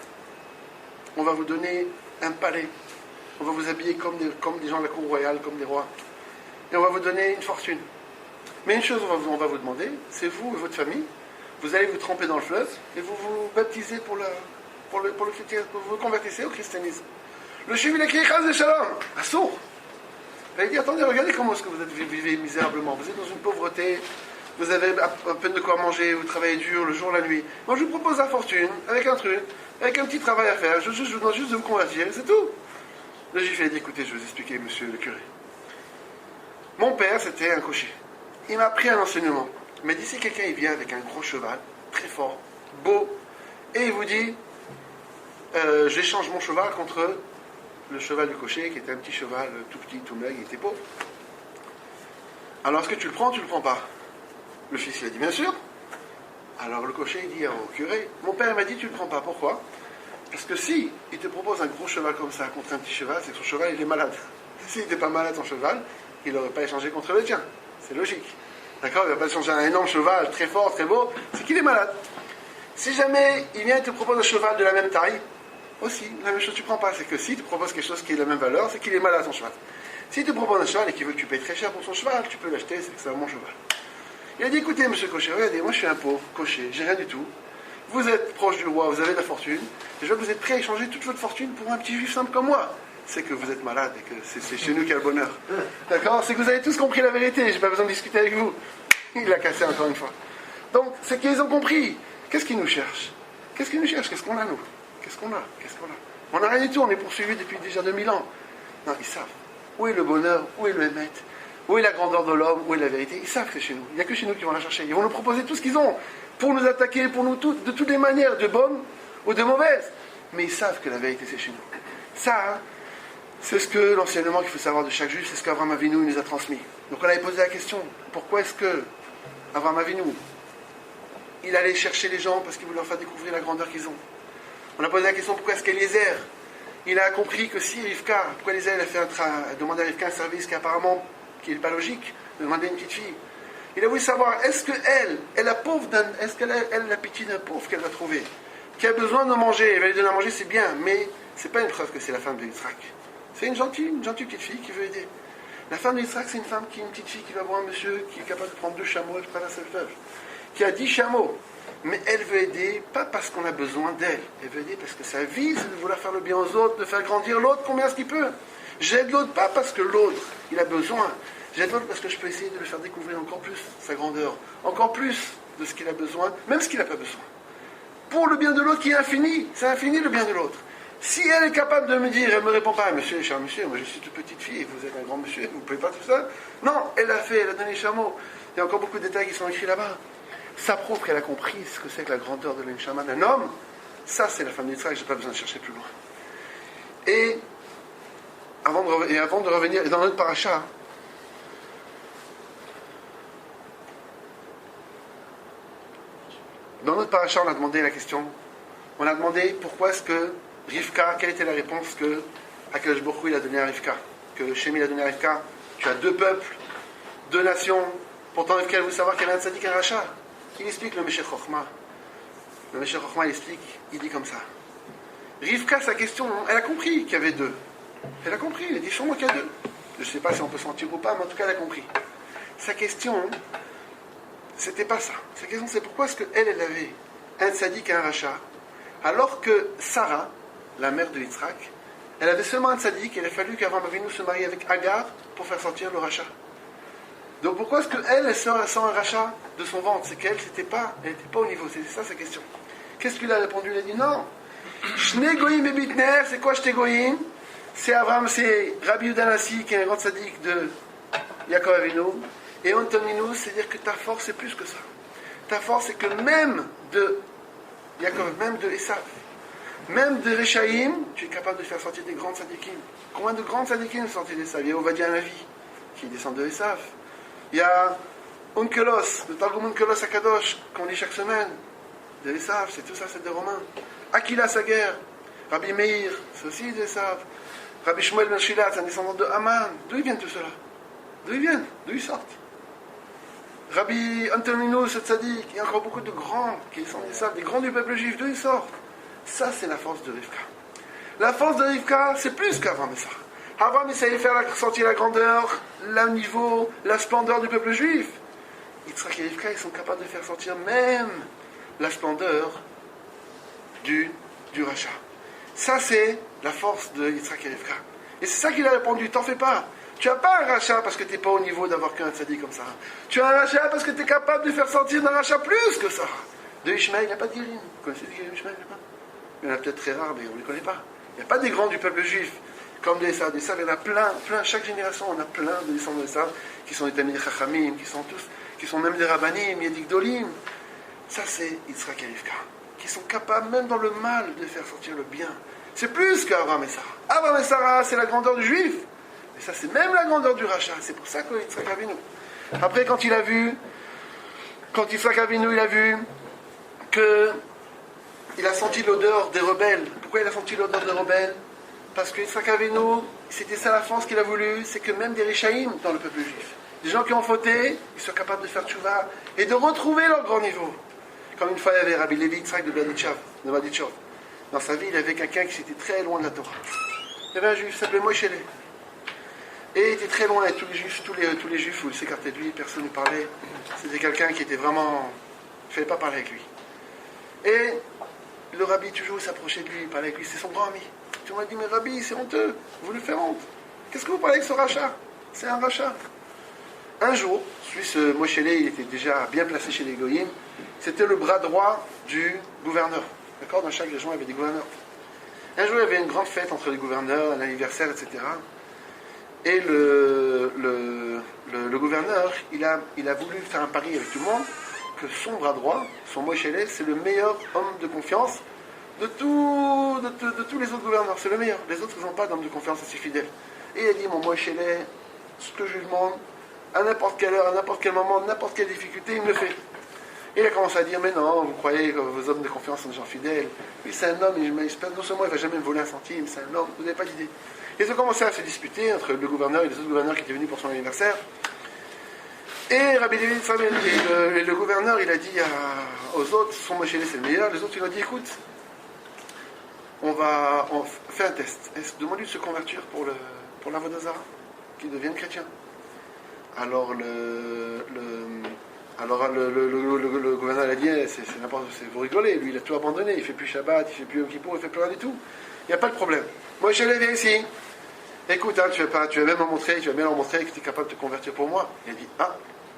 On va vous donner un palais. On va vous habiller comme des gens de la cour royale, comme des rois. Et on va vous donner une fortune. Mais une chose, on va vous demander, c'est vous et votre famille, vous allez vous tremper dans le fleuve et vous vous baptisez pour le christianisme, vous vous convertissez au christianisme. Le juif, il a crié Chas de Shalom, un sourd. Il dit, attendez, regardez comment est-ce que vous vivez misérablement. Vous êtes dans une pauvreté, vous avez à peine de quoi manger, vous travaillez dur le jour, la nuit. Moi, je vous propose la fortune, avec un truc, avec un petit travail à faire. Je vous demande juste de vous convertir, c'est tout. Le juif, il a dit, écoutez, je vais vous expliquer, monsieur le curé. Mon père, c'était un cocher. Il m'a appris un enseignement. Il m'a dit, si quelqu'un il vient avec un gros cheval, très fort, beau, et il vous dit, j'échange mon cheval contre le cheval du cocher, qui était un petit cheval tout petit, tout maigre, il était pauvre. Alors, est-ce que tu le prends ou tu le prends pas? Le fils, il a dit, bien sûr. Alors, le cocher, il dit au curé, mon père m'a dit, tu le prends pas. Pourquoi? Parce que si il te propose un gros cheval comme ça contre un petit cheval, c'est que son cheval, il est malade. S'il n'était pas malade, son cheval, il n'aurait pas échangé contre le tien. C'est logique. D'accord? Il ne va pas échanger un énorme cheval, très fort, très beau, c'est qu'il est malade. Si jamais il vient et te propose un cheval de la même taille, aussi, la même chose, tu ne prends pas. C'est que s'il te propose quelque chose qui est de la même valeur, c'est qu'il est malade, son cheval. S'il te propose un cheval et qu'il veut que tu payes très cher pour son cheval, tu peux l'acheter, c'est que c'est un bon cheval. Il a dit, écoutez, monsieur cocher, regardez, moi je suis un pauvre cocher, j'ai rien du tout. Vous êtes proche du roi, vous avez de la fortune, et je vois que vous êtes prêt à échanger toute votre fortune pour un petit juif simple comme moi. C'est que vous êtes malade et que c'est chez nous qu'il y a le bonheur. D'accord? C'est que vous avez tous compris la vérité, j'ai pas besoin de discuter avec vous. Il l'a cassé encore une fois. Donc, c'est qu'ils ont compris. Qu'est-ce qu'ils nous cherchent? Qu'est-ce qu'ils nous cherchent? Qu'est-ce qu'on a, nous? Qu'est-ce qu'on a? On n'a rien du tout, on est poursuivis depuis déjà 2000 ans. Non, ils savent. Où est le bonheur? Où est le Hémet? Où est la grandeur de l'homme? Où est la vérité? Ils savent que c'est chez nous. Il n'y a que chez nous qui vont la chercher. Ils vont nous proposer tout ce qu'ils ont pour nous attaquer, pour nous de toutes les manières, de bonnes ou de mauvaises. Mais ils savent que la vérité, c'est chez nous. Ça, c'est ce que l'enseignement qu'il faut savoir de chaque juif, c'est ce qu'Avraham Avinu nous a transmis. Donc on avait posé la question, pourquoi est-ce que Avraham Avinu, il allait chercher les gens parce qu'il voulait leur faire découvrir la grandeur qu'ils ont. On a posé la question, pourquoi est-ce qu'Eliezer, il a compris que si Rivka, pourquoi Eliezer a demandé à Rivka un service qui n'est pas logique, de demander une petite fille. Il a voulu savoir, est-ce qu'elle est la pauvre est-ce qu'elle a la pitié d'un pauvre qu'elle va trouver, qui a besoin de manger, elle va lui donner à manger, c'est bien, mais c'est pas une preuve que c'est la femme de Yitzhak. C'est une gentille petite fille qui veut aider. La femme de Yitzhak, c'est une petite fille qui va voir un monsieur qui est capable de prendre 2 chameaux et de traverser le fleuve, qui a 10 chameaux. Mais elle veut aider, pas parce qu'on a besoin d'elle. Elle veut aider parce que sa vie, c'est de vouloir faire le bien aux autres, de faire grandir l'autre combien est-ce qu'il peut. J'aide l'autre pas parce que l'autre, il a besoin. J'aide l'autre parce que je peux essayer de le faire découvrir encore plus sa grandeur, encore plus de ce qu'il a besoin, même ce qu'il n'a pas besoin. Pour le bien de l'autre qui est infini, c'est infini le bien de l'autre. Si elle est capable de me dire, elle ne me répond pas, monsieur, cher monsieur, moi je suis toute petite fille, vous êtes un grand monsieur, vous ne pouvez pas tout ça. Non, elle a fait, elle a donné les chameaux. Il y a encore beaucoup de détails qui sont écrits là-bas. Sa propre, elle a compris ce que c'est que la grandeur de l'Inchama d'un homme. Ça, c'est la femme d'Israël, je n'ai pas besoin de chercher plus loin. Et avant de revenir, dans notre paracha, on a demandé la question. On a demandé pourquoi est-ce que Rivka, quelle était la réponse que Akadosh Baruch Hu il a donnée à Rivka, que Shem il a donné à Rivka. Tu as 2 peuples, 2 nations. Pourtant Rivka, vous savoir qu'il y avait un tzaddik et un rachat. Il explique le Meshech Chochma. Le Meshech Chochma, il explique, il dit comme ça. Rivka, sa question, elle a compris qu'il y avait 2. Elle a compris, elle a dit sûrement qu'il y a 2. Je ne sais pas si on peut sentir ou pas, mais en tout cas, elle a compris. Sa question, c'était pas ça. Sa question, c'est pourquoi est-ce qu'elle avait un tzaddik et un rachat, alors que Sarah, la mère de Yitzhak, elle avait seulement un tzaddik, et il a fallu qu'Avraham Avinu se marie avec Agar pour faire sortir le rachat. Donc pourquoi est-ce qu'elle sort un rachat de son ventre? C'est qu'elle n'était pas au niveau, c'est ça sa question. Qu'est-ce qu'il a répondu? Il a dit non. Shne goyim et bitner, c'est quoi shne goyim? C'est Avraham, c'est Rabbi Yudanassi, qui est un grand tzaddik de Yaakov Avinu, et Ontominu, c'est-à-dire que ta force c'est plus que ça. Ta force c'est que même de Yaakov, même de Esav, même de Rechaïm, tu es capable de faire sortir des grands tzaddikim. Combien de grands tzaddikim sont sortis d'Esav? Il y a Ovadia Navi, qui descend de Esav. Il y a Onkelos, le Targum Onkelos Akadosh, qu'on lit chaque semaine, de Esav, c'est tout ça, c'est des Romains. Aquila Sager, Rabbi Meir, c'est aussi de Esav. Rabbi Shmuel Ben Shilat, c'est un descendant de Haman. D'où ils viennent tout cela? D'où ils viennent? D'où ils sortent? Rabbi Antoninus Tzaddik, il y a encore beaucoup de grands qui sont des grands du peuple juif, d'où ils sortent? Ça, c'est la force de Rivka. La force de Rivka, c'est plus qu'Avram et Sarah. Avram essayait de faire sortir la grandeur, le niveau, la splendeur du peuple juif. Yitzhak et Rivka, ils sont capables de faire sortir même la splendeur du rachat. Ça, c'est la force de Yitzhak et Rivka. Et c'est ça qu'il a répondu, t'en fais pas. Tu n'as pas un rachat parce que tu n'es pas au niveau d'avoir qu'un tzaddik comme ça. Tu as un rachat parce que tu es capable de faire sortir d'un rachat plus que ça. De Ishmaël, il n'y a pas de guérine. Vous connaissez les guérines d'Ishmaël? Il y en a peut-être très rares, mais on ne les connaît pas. Il n'y a pas des grands du peuple juif comme des Esav. Des Esav, il y en a plein. Chaque génération, on a plein de descendants d'Esav qui sont des Tamid Chachamim, qui sont même des Rabbanim, il y a des Gdolim. Ça, c'est Yitzhak et Rivka, qui sont capables, même dans le mal, de faire sortir le bien. C'est plus qu'Abraham et Sarah. Abraham et Sarah, c'est la grandeur du juif. Et ça, c'est même la grandeur du rachat. C'est pour ça que Yitzhak Avinu. Après, quand Yitzhak Avinu, il a vu qu'il a senti l'odeur des rebelles. Pourquoi il a senti l'odeur des rebelles? Parce que Yitzhak Avinu, c'était ça la force qu'il a voulu, c'est que même des Rishaïm dans le peuple juif, des gens qui ont fauté, ils sont capables de faire tchouva et de retrouver leur grand niveau. Comme une fois, il y avait Rabbi Levi Yitzhak de Berditchov. Dans sa vie, il avait quelqu'un qui était très loin de la Torah. Il y avait un juif qui s'appelait Moïse. Et il était très loin, et tous les juifs où il s'écartait de lui, personne ne parlait. C'était quelqu'un qui était vraiment... Il ne fallait pas parler avec lui. Et le rabbi, toujours, il s'approchait de lui, il parlait avec lui, c'est son grand ami. Tout le monde a dit, mais rabbi, c'est honteux, vous lui faites honte. Qu'est-ce que vous parlez avec ce rachat? C'est un rachat. Un jour, ce Moshe, il était déjà bien placé chez les Goyim, c'était le bras droit du gouverneur. D'accord? Dans chaque région, il y avait des gouverneurs. Un jour, il y avait une grande fête entre les gouverneurs, un anniversaire, etc. Et le gouverneur, il a voulu faire un pari avec tout le monde que son bras droit, son Moshe, c'est le meilleur homme de confiance de tous les autres gouverneurs. C'est le meilleur. Les autres, ils n'ont pas d'homme de confiance assez fidèle. Et il a dit, mon Moshe, ce que je lui demande, à n'importe quelle heure, à n'importe quel moment, n'importe quelle difficulté, il me le fait. Et il a commencé à dire, mais non, vous croyez que vos hommes de confiance sont des gens fidèles. Lui, c'est un homme, non seulement il ne va jamais me voler un centime, c'est un homme, vous n'avez pas d'idée. Ils ont commencé à se disputer entre le gouverneur et les autres gouverneurs qui étaient venus pour son anniversaire. Et Rabbi Levi, le gouverneur, il a dit aux autres, son Moshe, c'est le meilleur. Les autres, il a dit, écoute, on fait un test. Demande-lui de se convertir pour l'Avodazara, qu'il devienne chrétien. Alors le gouverneur a dit, c'est n'importe quoi, vous rigolez, lui il a tout abandonné, il ne fait plus Shabbat, il ne fait plus Yom Kippour, il ne fait plus rien du tout. Il n'y a pas de problème. Moi je viens ici. Écoute, tu vas bien leur montrer que tu es capable de te convertir pour moi. Il a dit,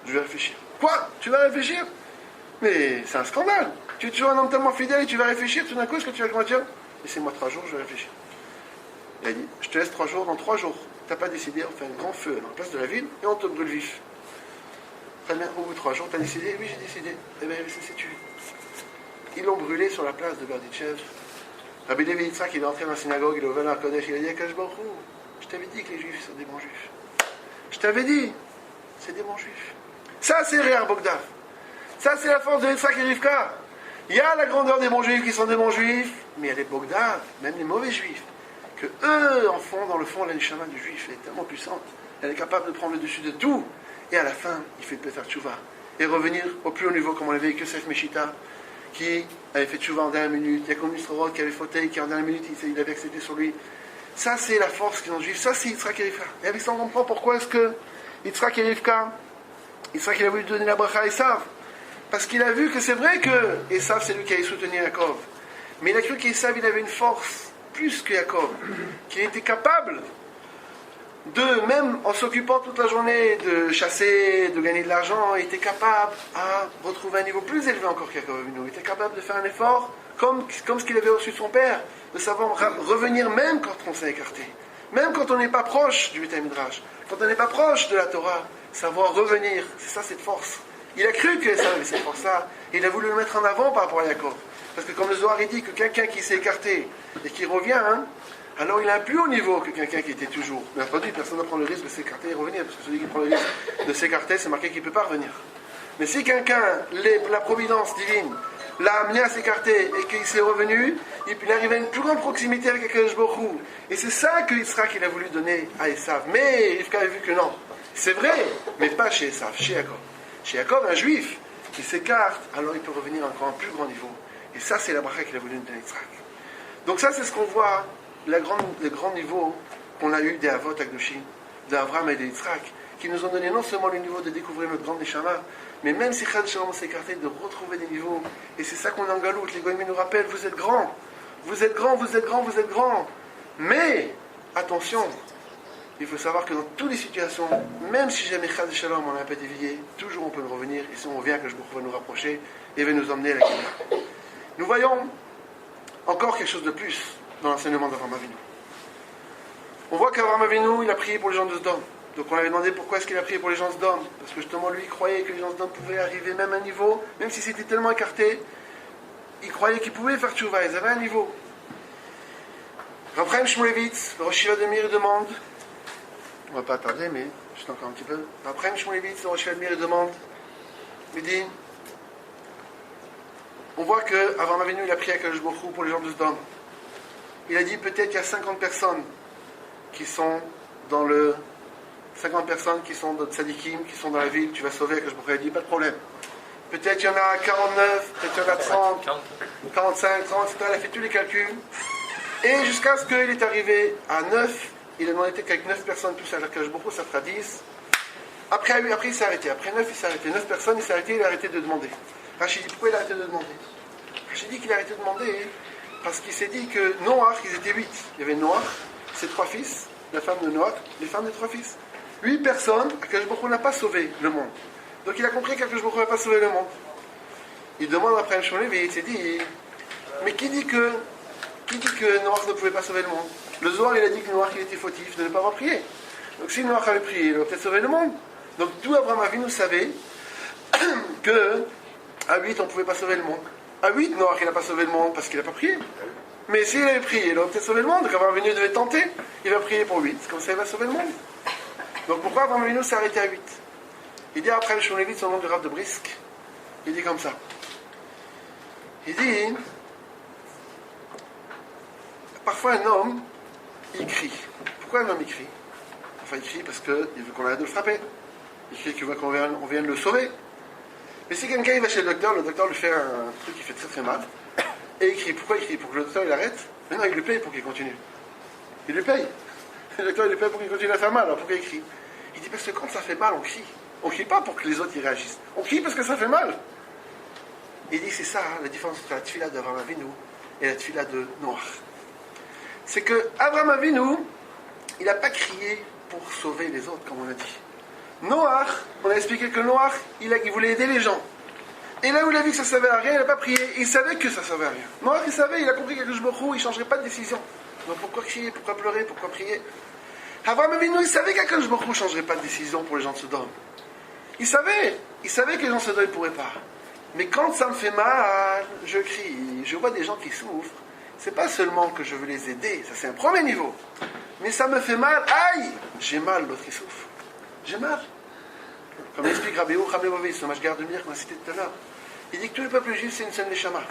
je vais réfléchir. Quoi? Tu vas réfléchir? Mais c'est un scandale. Tu es toujours un homme tellement fidèle et tu vas réfléchir, tout d'un coup, est-ce que tu vas te convertir? Laissez-moi 3 jours, je vais réfléchir. Il a dit, je te laisse 3 jours, dans 3 jours. Tu n'as pas décidé, on fait un grand feu dans la place de la ville et on te brûle vif. Très bien, au bout de 3 jours, tu as décidé? Oui, j'ai décidé. Eh bien, c'est tué. Ils l'ont brûlé sur la place de Berditchev. Rabbi Levi Yitzhak, il est entré dans la synagogue, il est ouvert à Kodesh, il a dit à Kadosh Baruch Hu, je t'avais dit que les juifs sont des bons juifs. Je t'avais dit, c'est des bons juifs. Ça, c'est Réar Bogdav. Ça, c'est la force de Yitzhak et Rivka. Il y a la grandeur des bons juifs qui sont des bons juifs, mais il y a les Bogdav, même les mauvais juifs, que eux, en fond, dans le fond, la neshama du juif, elle est tellement puissante, elle est capable de prendre le dessus de tout, et à la fin, il fait peut-être tchouva, et revenir au plus haut niveau, comme on l'avait avec Yosef Meshita, qui avait fait tchouva en dernière minute, il y a comme Nisrod qui avait fauté, qui en dernière minute, il avait accepté sur lui. Ça, c'est la force qu'ils ont juif, ça, c'est Yitzhak et Rivka. Et avec ça, on comprend pourquoi est-ce que Yitzhak et Rivka, Yitzhak, il a voulu donner la bracha à Esav, parce qu'il a vu que c'est vrai que Esav, c'est lui qui allait soutenir Yaakov. Mais il a cru qu'Esav, il avait une force plus que Yaakov, qu'il était capable de, même en s'occupant toute la journée de chasser, de gagner de l'argent, il était capable à retrouver un niveau plus élevé encore qu'Yaakov Avinu. Il était capable de faire un effort comme ce qu'il avait reçu de son père, de savoir revenir même quand on s'est écarté, même quand on n'est pas proche du Beth Midrash, quand on n'est pas proche de la Torah, savoir revenir, c'est ça cette force. Il a cru que ça avait cette force-là, et il a voulu le mettre en avant par rapport à Yaakov. Parce que comme le Zohar dit que quelqu'un qui s'est écarté et qui revient, alors il est un plus haut niveau que quelqu'un qui était toujours. Bien entendu, personne ne prend le risque de s'écarter et revenir, parce que celui qui prend le risque de s'écarter, c'est marqué qu'il ne peut pas revenir. Mais si quelqu'un, la providence divine, l'a amené à s'écarter et qu'il s'est revenu, il arrive à une plus grande proximité avec Akadosh Baruch Hu. Et c'est ça que Yitzhak il a voulu donner à Esav. Mais Rivka a vu que non. C'est vrai, mais pas chez Esav, chez Yaakov. Chez Yaakov, un juif, il s'écarte, alors il peut revenir encore à un plus grand niveau. Et ça, c'est la bracha qu'il a voulu nous donner Yitzhak. Donc ça, c'est ce qu'on voit, le grand niveau qu'on a eu des Avot Akdoshim, d'Avraham et de Yitzhak, qui nous ont donné non seulement le niveau de découvrir notre grande Neshama, mais même si Chad Shalom s'est écarté, de retrouver des niveaux. Et c'est ça qu'on a en galoute. Les Goïms nous rappellent, vous êtes grands. Vous êtes grands, vous êtes grands, vous êtes grands. Mais, attention, il faut savoir que dans toutes les situations, même si jamais Chad Shalom on a un peu dévié, toujours on peut nous revenir. Et si on revient, que je va nous rapprocher et va nous emmener à la Kéda. Nous voyons encore quelque chose de plus dans l'enseignement d'Avraham Avinu. On voit qu'Avraham Avinu, il a prié pour les gens de Sodome. Donc on avait demandé pourquoi est-ce qu'il a prié pour les gens de Sodome. Parce que justement lui il croyait que les gens de Sodome pouvaient arriver même à un niveau, même si c'était tellement écarté, il croyait qu'ils pouvaient faire tchouva, ils avaient un niveau. Rav Chaim Shmulevitz, le Rosh Yeshiva de Mir, demande, on va pas tarder mais juste encore un petit peu. Rav Chaim Shmulevitz, le Rosh Yeshiva de Mir, demande, il dit, on voit que Avraham Avinu il a prié à Kadosh Baruch Hu pour les gens de Sodome. Il a dit peut-être qu'il y a 50 personnes qui sont dans le 50 personnes qui sont dans Tzadikim, qui sont dans la ville, tu vas sauver, que je me dit, pas de problème. Peut-être il y en a 49, peut-être il y en a 30, 45, 30, etc. Il a fait tous les calculs. Et jusqu'à ce qu'il est arrivé à 9, il a demandé qu'avec 9 personnes, plus à la Kadosh Baruch Hu, ça fera 10. Après il s'est arrêté. Après 9, il s'est arrêté. 9 personnes, il s'est arrêté, il a arrêté de demander. Rachid dit, pourquoi il a arrêté de demander? Rachid dit qu'il a arrêté de demander parce qu'il s'est dit que Noach, ils étaient 8. Il y avait Noach, ses 3 fils, la femme de Noach, les femmes des 3 fils. 8 personnes, Akadosh Baruch Hu n'a pas sauvé le monde. Donc il a compris qu'Akadosh Baruch Hu n'a pas sauvé le monde. Il demande après un Shmuel et il s'est dit, mais qui dit que Noach ne pouvait pas sauver le monde? Le Zohar il a dit que Noach il était fautif de ne pas avoir prié. Donc si Noach avait prié, il aurait peut-être sauvé le monde. Donc tout Abraham Avinu savait que à 8 on ne pouvait pas sauver le monde. À 8 Noach il n'a pas sauvé le monde parce qu'il n'a pas prié. Mais s'il avait prié, il aurait peut-être sauvé le monde. Donc Abraham Avinu devait tenter. Il va prier pour 8, comme ça il va sauver le monde. Donc pourquoi Avraham Avinu s'est arrêté à 8? Il dit après le Shmulevitz au nom du Rav de Brisk, il dit comme ça. Il dit, parfois un homme, il crie. Pourquoi un homme il crie? Enfin il crie parce qu'il veut qu'on arrête de le frapper. Il crie qu'il veut qu'on vienne le sauver. Mais si quelqu'un il va chez le docteur lui fait un truc qui fait très très mal, et il crie. Pourquoi il crie? Pour que le docteur il arrête? Mais non, il lui paye pour qu'il continue. Il lui paye. Le docteur il lui paye pour qu'il continue à faire mal, alors pourquoi il crie? Il dit parce que quand ça fait mal, on crie. On ne crie pas pour que les autres y réagissent. On crie parce que ça fait mal. Il dit c'est ça la différence entre la tefila d'Avraham Avinu et la tefila de Noach. C'est que Avraham Avinu, il n'a pas crié pour sauver les autres, comme on a dit. Noach, on a expliqué que Noach, il voulait aider les gens. Et là où il a vu que ça ne servait à rien, il n'a pas prié. Il savait que ça ne servait à rien. Noach, il savait, il a compris qu'Akadosh Baruch Hu, il ne changerait pas de décision. Donc pourquoi crier, pourquoi pleurer, pourquoi prier? Avraham Avinu, il savait qu'Akadosh Baruch Hu ne changerait pas de décision pour les gens de Sodome. Il savait que les gens de Sodome ne pourraient pas. Mais quand ça me fait mal, je crie. Je vois des gens qui souffrent. C'est pas seulement que je veux les aider, ça c'est un premier niveau. Mais ça me fait mal, aïe! J'ai mal, l'autre il souffre. J'ai mal. Comme explique Rabbi Ochamevovis, le Mashgar de Mir qu'on a cité tout à l'heure. Il dit que tout le peuple juif c'est une seule neshama.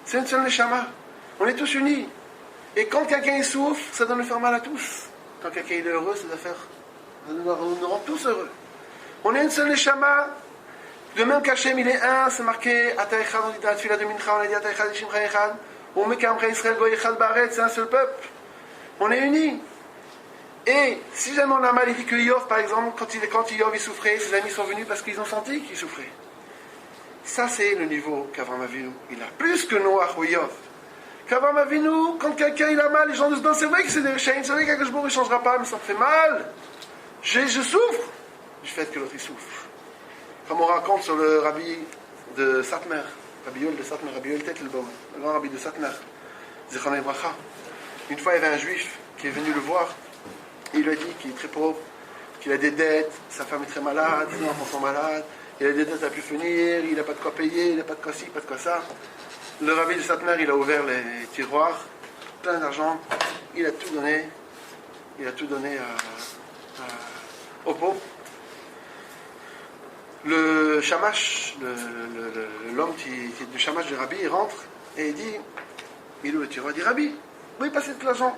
C'est une seule neshama. On est tous unis. Et quand quelqu'un souffre, ça doit nous faire mal à tous. Quand quelqu'un est heureux, ça nous rend tous heureux. On est une seule neshama. De même qu'Hachem il est un, c'est marqué Ata Echad, on dit dans la tefila de Mincha, on a dit Ata Echad Ishimcha Echad, on met qu'Amcha Israël Goy Echad Baret, c'est un seul peuple. On est unis. Et si jamais on a mal, il dit que Yov, par exemple, quand Yov il souffrait, ses amis sont venus parce qu'ils ont senti qu'il souffrait. Ça c'est le niveau qu'Avraham Avinu, il a plus que Noach ou Yov. Qu'Avraham Avinu, quand quelqu'un il a mal, les gens disent, c'est vrai que c'est des Rechaim, c'est vrai qu'Akadosh Baruch Hu ne changera pas, mais ça me fait mal. Je souffre du fait que l'autre il souffre. Comme on raconte sur le rabbi de Satmer, Rabbi Yoel de Satmer, Rabbi Yoel Tettelbaum, le grand rabbi de Satmer, Zichrono Livracha. Une fois, il y avait un juif qui est venu le voir, et il lui a dit qu'il est très pauvre, qu'il a des dettes, sa femme est très malade, ses enfants sont malades, il a des dettes à plus finir, il n'a pas de quoi payer, il n'a pas de quoi ci, pas de quoi ça. Le rabbi de Satmer, il a ouvert les tiroirs, plein d'argent, il a tout donné aux pauvres. Le shamash, l'homme qui est du shamash du rabbi, il rentre et il dit, il ouvre le tiroir, il dit, Rabbi, où est passé tout l'argent?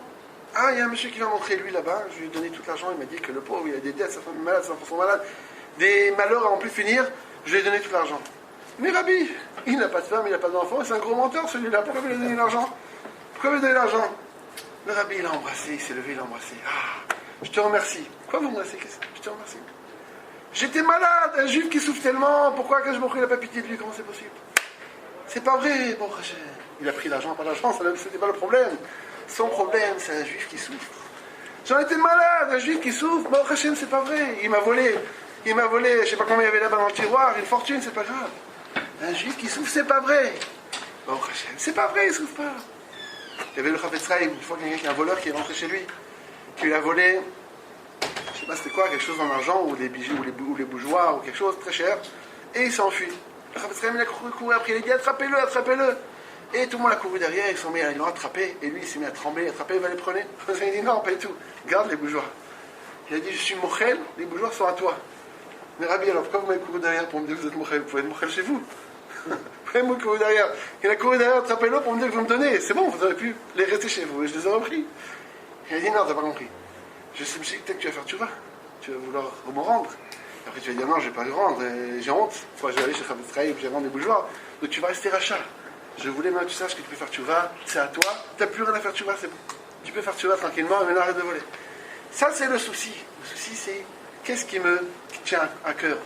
Ah, il y a un monsieur qui va montrer lui là-bas, je lui ai donné tout l'argent, il m'a dit que le pauvre, il a des dettes, sa femme est malade, ses enfants sont malades, des malheurs à en plus finir, je lui ai donné tout l'argent. Mais Rabbi, il n'a pas de femme, il n'a pas d'enfant, c'est un gros menteur celui-là, pourquoi vous lui avez donné l'argent? Pourquoi vous lui avez donné l'argent? Le Rabbi, il l'a embrassé, il s'est levé, il l'a embrassé. Ah, je te remercie. Quoi vous m'embrassez? Je te remercie. J'étais malade, un juif qui souffre tellement, pourquoi que je m'en prie, il n'a pas pitié de lui, comment c'est possible? C'est pas vrai, bon, il a pris l'argent, pas l'argent, c'était pas le problème. Son problème, c'est un juif qui souffre. J'en étais malade, un juif qui souffre, bon, Hachem, c'est pas vrai. Il m'a volé, je sais pas combien il y avait là-bas dans le tiroir, une fortune, c'est pas grave. Un juif qui souffre, c'est pas vrai. Bon, Hachem, c'est pas vrai, il souffre pas. Il y avait le Chafetz Chaim, une fois qu'il y a un voleur qui est rentré chez lui, qui lui a volé, je sais pas c'était quoi, quelque chose en argent, ou des bijoux, ou les bougeoirs, ou quelque chose très cher, et il s'est enfui. Le Chafetz Chaim, il a couru après, il a dit attrapez-le, attrapez-le. Et tout le monde a couru derrière, ils l'ont attrapé, et lui il s'est mis à trembler, attrapez, va les prenez. Il a dit non, pas du tout, garde les bougeoirs. Il a dit je suis mochel, les bougeoirs sont à toi. Mais Rabbi, alors pourquoi vous m'avez couru derrière pour me dire que vous êtes mochel? Vous pouvez être mochel chez vous. Vous pouvez me courir derrière. Il a couru derrière, attrapez-le pour me dire que vous me donnez. C'est bon, vous auriez pu les rester chez vous, et je les aurais pris. Il a dit non, t'as pas compris. Je me suis dit peut-être que tu vas faire tchouva, tu vas vouloir me rendre. Après tu vas dire non, je vais pas le rendre, j'ai honte. Fois je vais aller chez Chafetz Chaim, puis je vais rendre des bougeoirs. Donc tu vas rester rachat. Je voulais maintenant que tu saches que tu peux faire tchouva, c'est à toi, tu n'as plus rien à faire tchouva, c'est bon. Tu peux faire tchouva tranquillement, et maintenant arrête de voler. Ça c'est le souci. Le souci c'est, qu'est-ce qui me tient à cœur?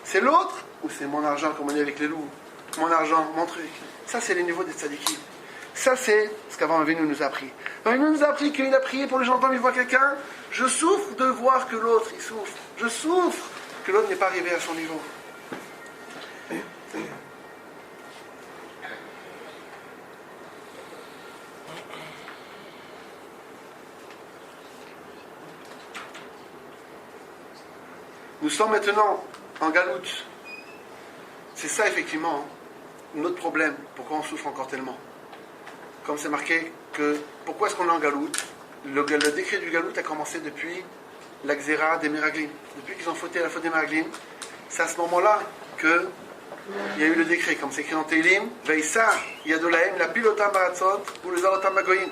C'est l'autre, ou c'est mon argent comme on dit avec les loups? Mon argent, mon truc. Ça c'est les niveaux des tzadikim. Ça c'est ce qu'avant Avinu nous a appris. Avinu nous a appris qu'il a prié pour les gens quand il voit quelqu'un. Je souffre de voir que l'autre il souffre. Je souffre que l'autre n'est pas arrivé à son niveau. Nous sommes maintenant en galoute. C'est ça effectivement notre problème. Pourquoi on souffre encore tellement? Comme c'est marqué que pourquoi est-ce qu'on est en galoute? Le décret du galoute a commencé depuis la Xéra des Meraglim. Depuis qu'ils ont fauté la faute des Meraglim, c'est à ce moment-là qu'il y a eu le décret, comme c'est écrit dans Teilim, Veissa Yadolahem, la pilotam baratzot, ou les alotam bagoïm.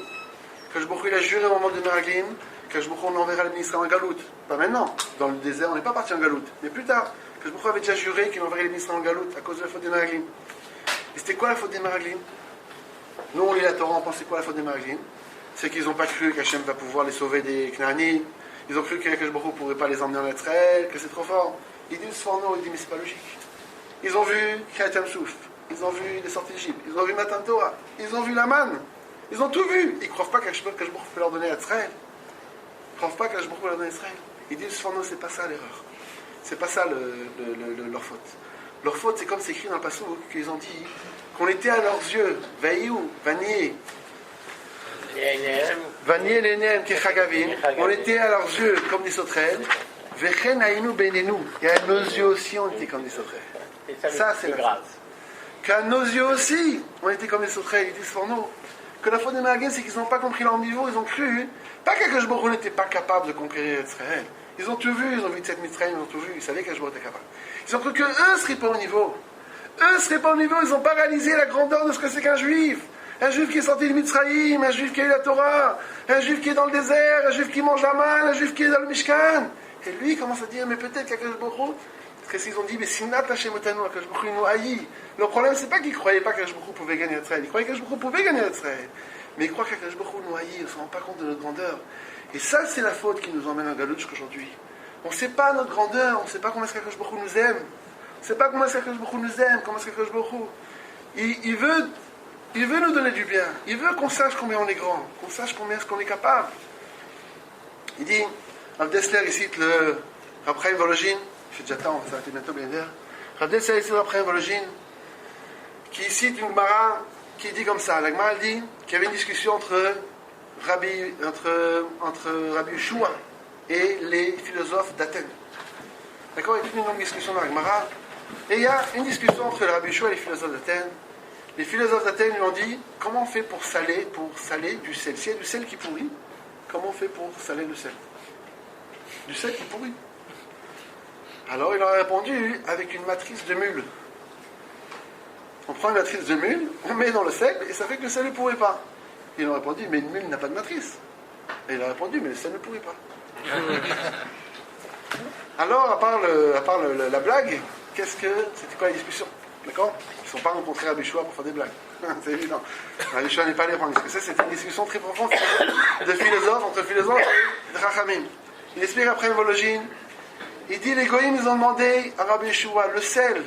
Que je il a juré au moment des Meraglim, que je on enverra les ministres en galoute. Pas maintenant, dans le désert, on n'est pas parti en galoute, mais plus tard. Que je avait déjà juré qu'il enverrait les ministres en galoute à cause de la faute des Meraglim. Et c'était quoi la faute des Meraglim? Nous, on lit la Torah, on pense c'est quoi la faute des Meraglim? C'est qu'ils n'ont pas cru qu'Hachem va pouvoir les sauver des Knaani. Ils ont cru que Baruch Hu ne pourrait pas les emmener en Israël, que c'est trop fort. Ils disent Sforno, ils disent mais c'est pas logique. Ils ont vu Kriyat Souf, ils ont vu les sorties d'Égypte, ils ont vu Matan Torah, ils ont vu la manne, ils ont tout vu. Ils ne croient pas qu'Hachem peut leur donner à Israël. Ils ne croient pas qu'Hachem peut leur donner à Israël. Ils disent Sforno, c'est pas ça l'erreur. C'est pas ça leur faute. Leur faute, c'est comme c'est écrit dans le passage qu'ils ont dit qu'on était à leurs yeux, Vaïou, Vanier. Vanier l'Enem Kechagavim, on était à leurs yeux comme des sauterelles, Vechen Aïnou Benenu, et à nos yeux aussi on était comme des sauterelles. Ça c'est la grâce. Qu'à nos yeux aussi on était comme des sauterelles, ils disent pour nous. Que la faute des Meraglim, c'est qu'ils n'ont pas compris leur niveau, ils ont cru, pas qu'Akadosh Baruch Hu n'était pas capable de conquérir Israël. Ils ont tout vu, ils ont vu cette Mitzrayim, ils ont tout vu, ils savaient qu'Akadosh Baruch Hu était capable. Ils ont cru qu'eux ne seraient pas au niveau. Eux ne seraient pas au niveau, ils n'ont pas réalisé la grandeur de ce que c'est qu'un juif. Un juif qui est sorti de Mitzrayim, un juif qui a eu la Torah, un juif qui est dans le désert, un juif qui mange la manne, un juif qui est dans le Mishkan. Et lui il commence à dire, mais peut-être qu'Akadosh Baruch Hu, parce qu'ils ont dit, mais Sinat Hashem Otanu, Akadosh Baruch Hu nous haït. Le problème, c'est pas qu'ils ne croyaient pas qu'Akadosh Baruch Hu pouvait gagner Israël. Ils croyaient qu'Akadosh Baruch Hu pouvait gagner Israël. Mais ils croient qu'Akadosh Baruch Hu nous haït, ils ne se rendent pas compte de notre grandeur. Et ça, c'est la faute qui nous emmène en galoute jusqu'aujourd'hui. On ne sait pas notre grandeur, on ne sait pas comment est-ce qu'Akadosh Baruch Hu nous aime. On ne sait pas comment est-ce qu'Akadosh Baruch Hu nous aime, comment est-ce qu'Akadosh Baruch Hu. Il veut nous donner du bien. Il veut qu'on sache combien on est grand, qu'on sache combien est-ce qu'on est capable. Il dit, Rav Dessler, il cite le Rav Chaim Volozhin, je fais déjà temps, on va s'arrêter bientôt, bien sûr. Rav Dessler, il cite le Rav Chaim Volozhin, qui cite une Gemara qui dit comme ça. La Gemara dit qu'il y avait une discussion entre Rabbi Yeshua et les philosophes d'Athènes. D'accord? Il y a toute une longue discussion dans la Gemara. Et il y a une discussion entre le Rabbi Yeshua et les philosophes d'Athènes. Les philosophes d'Athènes lui ont dit, comment on fait pour saler du sel? S'il y a du sel qui pourrit, comment on fait pour saler le sel? Du sel qui pourrit. Alors il leur a répondu avec une matrice de mule. On prend une matrice de mule, on met dans le sel, et ça fait que le sel ne pourrit pas. Ils ont répondu, mais une mule n'a pas de matrice. Et il a répondu, mais le sel ne pourrit pas. Alors, à part la blague, c'était quoi la discussion? D'accord? Ils ne sont pas rencontrés à Yeshua pour faire des blagues. C'est évident. Yeshua n'est pas allé prendre une discussion. C'était une discussion très profonde entre philosophes et de Rachamim. Il explique après une vologine. Il dit, les goïms, ils ont demandé à Rabbi Yeshua, le sel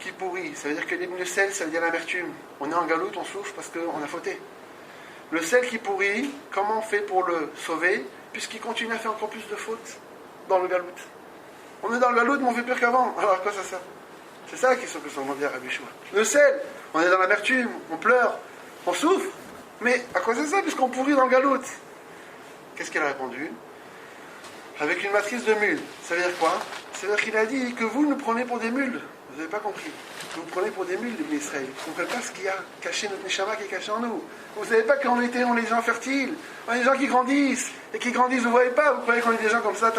qui pourrit. Ça veut dire que le sel, ça veut dire l'amertume. On est en galoute, on souffre parce qu'on a fauté. Le sel qui pourrit, comment on fait pour le sauver, puisqu'il continue à faire encore plus de fautes dans le galoute? On est dans le galoute, mais on fait pire qu'avant. Alors à quoi ça sert? C'est ça qu'ils sont demandés à Rabbi Yeshua. Le sel, on est dans l'amertume, on pleure, on souffre, mais à quoi ça sert puisqu'on pourrit dans le galoute? Qu'est-ce qu'elle a répondu? Avec une matrice de mules. Ça veut dire quoi? Ça veut dire qu'il a dit que vous nous prenez pour des mules. Vous n'avez pas compris. Vous nous prenez pour des mules, les Israël. Vous ne comprenez pas ce qu'il y a caché, notre Neshama qui est caché en nous. Vous ne savez pas qu'on est des gens fertiles. On est des gens qui grandissent. Et qui grandissent, vous ne voyez pas. Vous croyez qu'on est des gens comme ça,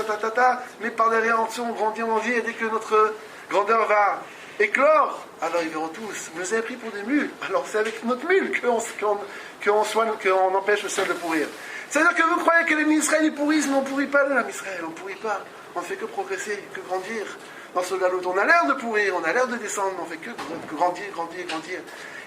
mais par derrière, en dessous, on grandit. Et dès que notre grandeur va éclore, alors ils verront tous. Vous nous avez pris pour des mules. Alors c'est avec notre mule qu'on empêche le sel de pourrir. C'est-à-dire que vous croyez que les Israël pourrissent, mais on ne pourrit pas l'âme Israël. On ne pourrit pas. On ne fait que progresser, que grandir. Dans ce galoute, on a l'air de pourrir, on a l'air de descendre, mais on ne fait que grandir.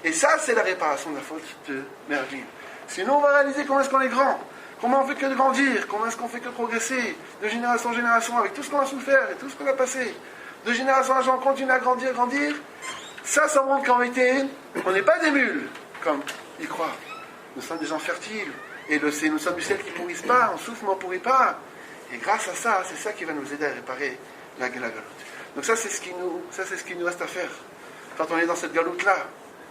Et ça, c'est la réparation de la faute de Merville. Sinon, on va réaliser comment est-ce qu'on est grand, comment on fait que de grandir, comment est-ce qu'on fait que progresser, de génération en génération, avec tout ce qu'on a souffert et tout ce qu'on a passé. De génération en génération, on continue à grandir. Ça montre qu'en réalité, on n'est pas des mules, comme ils croient. Nous sommes des gens fertiles, et nous sommes du ciel qui ne pourrissent pas, on souffre mais on ne pourrit pas. Et grâce à ça, c'est ça qui va nous aider à réparer la galoute. Donc ça, c'est ce qui nous reste à faire. Quand on est dans cette galoute-là,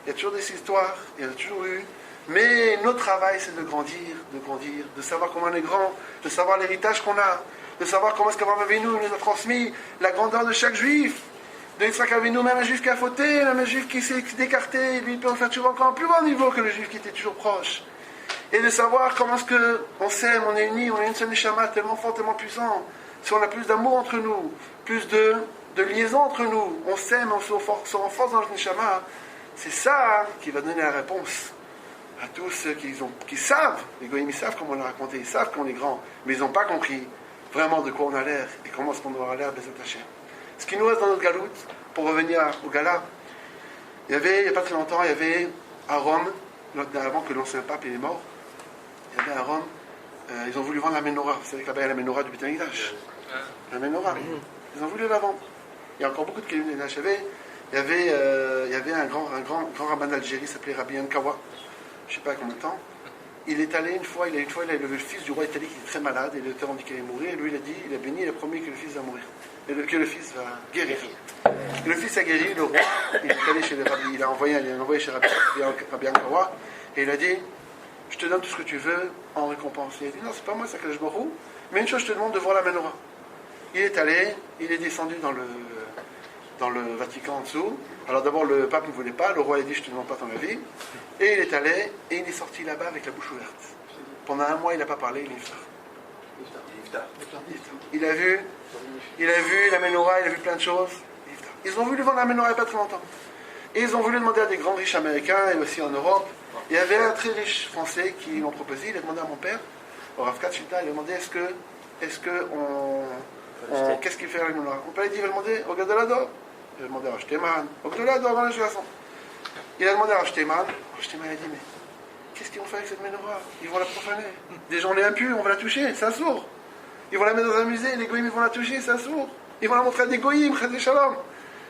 il y a toujours des histoires, il y en a toujours eu, mais notre travail, c'est de grandir, de savoir comment on est grand, de savoir l'héritage qu'on a, de savoir comment est-ce qu'Abraham Avinu nous a transmis la grandeur de chaque juif, de Yitzhak Avinu, même un juif qui a fauté, même un juif qui s'est écarté, lui il peut en faire toujours encore un plus grand niveau que le juif qui était toujours proche. Et de savoir comment est-ce qu'on s'aime, on est unis, on est une seule neshama tellement fort, tellement puissant. Si on a plus d'amour entre nous, plus de liaison entre nous, on s'aime, on se renforce dans notre neshama, c'est ça qui va donner la réponse à tous ceux qui savent, les goïms ils savent comment on l'a raconté, ils savent qu'on est grand, mais ils n'ont pas compris vraiment de quoi on a l'air et comment est-ce qu'on doit avoir l'air Bezat Hashem. Ce qui nous reste dans notre galoute, pour revenir au gala, il n'y a pas très longtemps, il y avait à Rome, avant que l'ancien pape est mort, il y avait à Rome, ils ont voulu vendre la menorah. Vous savez que là-bas il y a la menorah du Beth Amikdash. La menorah. Ils ont voulu la vendre. Il y a encore beaucoup de Kélim Nenash. Il y avait un grand rabbin d'Algérie, il s'appelait Rabbi Yankawa. Je ne sais pas combien de temps. Il est allé une fois, il a élevé le fils du roi italien qui était très malade, et il était rendu qu'il allait mourir, et lui il a béni, il a promis que le fils va mourir. Que le fils va guérir. Et le fils a guéri, le roi, il est allé chez le rabbi, il a envoyé chez Rabbi Yankawa, et il a dit, je te donne tout ce que tu veux en récompense. Il a dit, non, c'est pas moi, c'est Akadosh Baruch Hu, mais une chose, je te demande de voir la menorah. Il est allé, il est descendu dans le Vatican en dessous. Alors d'abord, le pape ne voulait pas, le roi a dit, je te demande pas ton avis. Et il est allé, et il est sorti là-bas avec la bouche ouverte. Pendant un mois, il n'a pas parlé, il est iftar. Il a vu la menorah, il a vu plein de choses. Ils ont voulu vendre la menorah il n'y a pas très longtemps. Et ils ont voulu demander à des grands riches américains et aussi en Europe. Il y avait un très riche français qui l'ont proposé. Il a demandé à mon père, au Rav Katchita, il a demandé qu'est-ce qu'il fait avec la menorah. Mon père a dit, il va demander au Gadolador. Il a demandé à Rav Shteman, au Gadolador dans la génération. Il a demandé à Rav Shteman. Rav Shteman a dit, mais qu'est-ce qu'ils vont faire avec cette menorah? Ils vont la profaner. Des gens les impurs, on va la toucher, c'est un sourd. Ils vont la mettre dans un musée, les goïms ils vont la toucher, c'est un sourd. Ils vont la montrer à des goïms, des shalom.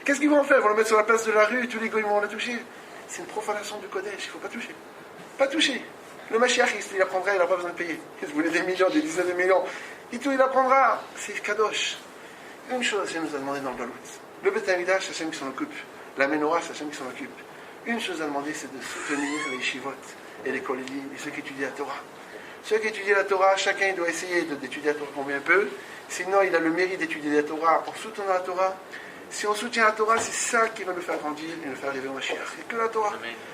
Qu'est-ce qu'ils vont faire? Ils vont la mettre sur la place de la rue, tous les goïms vont la toucher. C'est une profanation du Kodesh, il ne faut pas toucher. Pas toucher. Le Mashiach, il apprendra, il n'a pas besoin de payer. Il voulait des millions, des dizaines de millions. Et tout, il apprendra. C'est Kadosh. Une chose, Hachem nous a demandé dans le Galout. Le Beth Amikdash, c'est Hachem qui s'en occupe. La Menorah, c'est Hachem qui s'en occupe. Une chose à demander, c'est de soutenir les Yeshivot et les Kolélim et ceux qui étudient la Torah. Ceux qui étudient la Torah, chacun doit essayer d'étudier la Torah combien peu. Sinon, il a le mérite d'étudier la Torah en soutenant la Torah. Si on soutient la Torah, c'est ça qui va nous faire grandir et nous faire arriver au Mashiach. C'est que la Torah.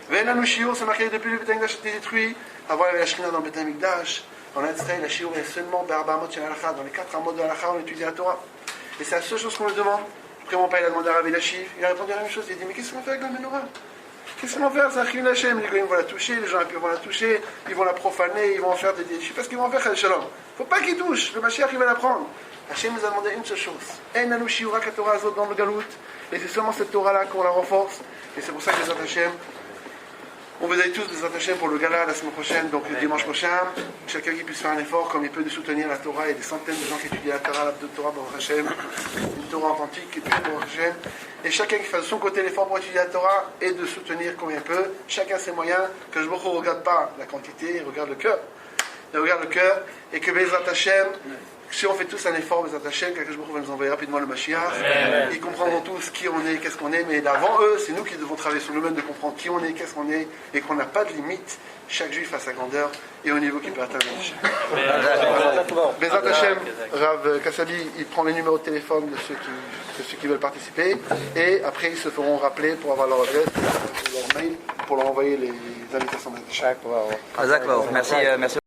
Ve'ena shiur, c'est marqué depuis le Beth Amikdash a été détruit. Avant, il y avait la Shekhinah dans le Beth Amikdash. En Israël, la shiur est seulement Be'arba Shel Halakha. Dans les 4 amots de Halakha, on étudie la Torah. Et c'est la seule chose qu'on lui demande. Après, mon père, il a demandé à Rabbi Lachiv. Il a répondu à la même chose. Il a dit, mais qu'est-ce qu'on fait avec la menorah? Qu'est-ce qu'ils vont faire? C'est un Chilul Hashem. Les goyim vont la toucher, les gens impurs vont la toucher, ils vont la profaner, ils vont en faire des... Je sais pas ce qu'ils vont faire, Chal Shalom. Faut pas qu'ils touchent. Le Mashiach, il va la prendre. Hachem nous a demandé une seule chose. En anou shiura ka Torah azot dans le galout. Et c'est seulement cette Torah-là qu'on la renforce. Et c'est pour ça que les Hachem, on vous avez tous des Hachem pour le gala la semaine prochaine, donc le dimanche prochain. Chacun qui puisse faire un effort, comme il peut, de soutenir la Torah. Il y a des centaines de gens qui étudient la Torah pour Hachem, une Torah authentique et puis pour Hachem. Et chacun qui fasse de son côté l'effort pour étudier la Torah et de soutenir comme il peut. Chacun ses moyens. Que je ne regarde pas la quantité, il regarde le cœur. Il regarde le cœur et que Bezrat Hachem, si on fait tous un effort, Bezrat Hachem, qu'Akadosh Baruch Hu va nous envoyer rapidement le Mashiach. Ils comprendront tous qui on est, qu'est-ce qu'on est, mais avant eux, c'est nous qui devons travailler sur nous-mêmes de comprendre qui on est, qu'est-ce qu'on est, et qu'on n'a pas de limite. Chaque juif a sa grandeur et au niveau qu'il peut atteindre. Bezrat Hachem, Rav Kassabi, il prend les numéros de téléphone de ceux qui veulent participer, et après ils se feront rappeler pour avoir leur adresse, leur mail, pour leur envoyer les invitations. Merci.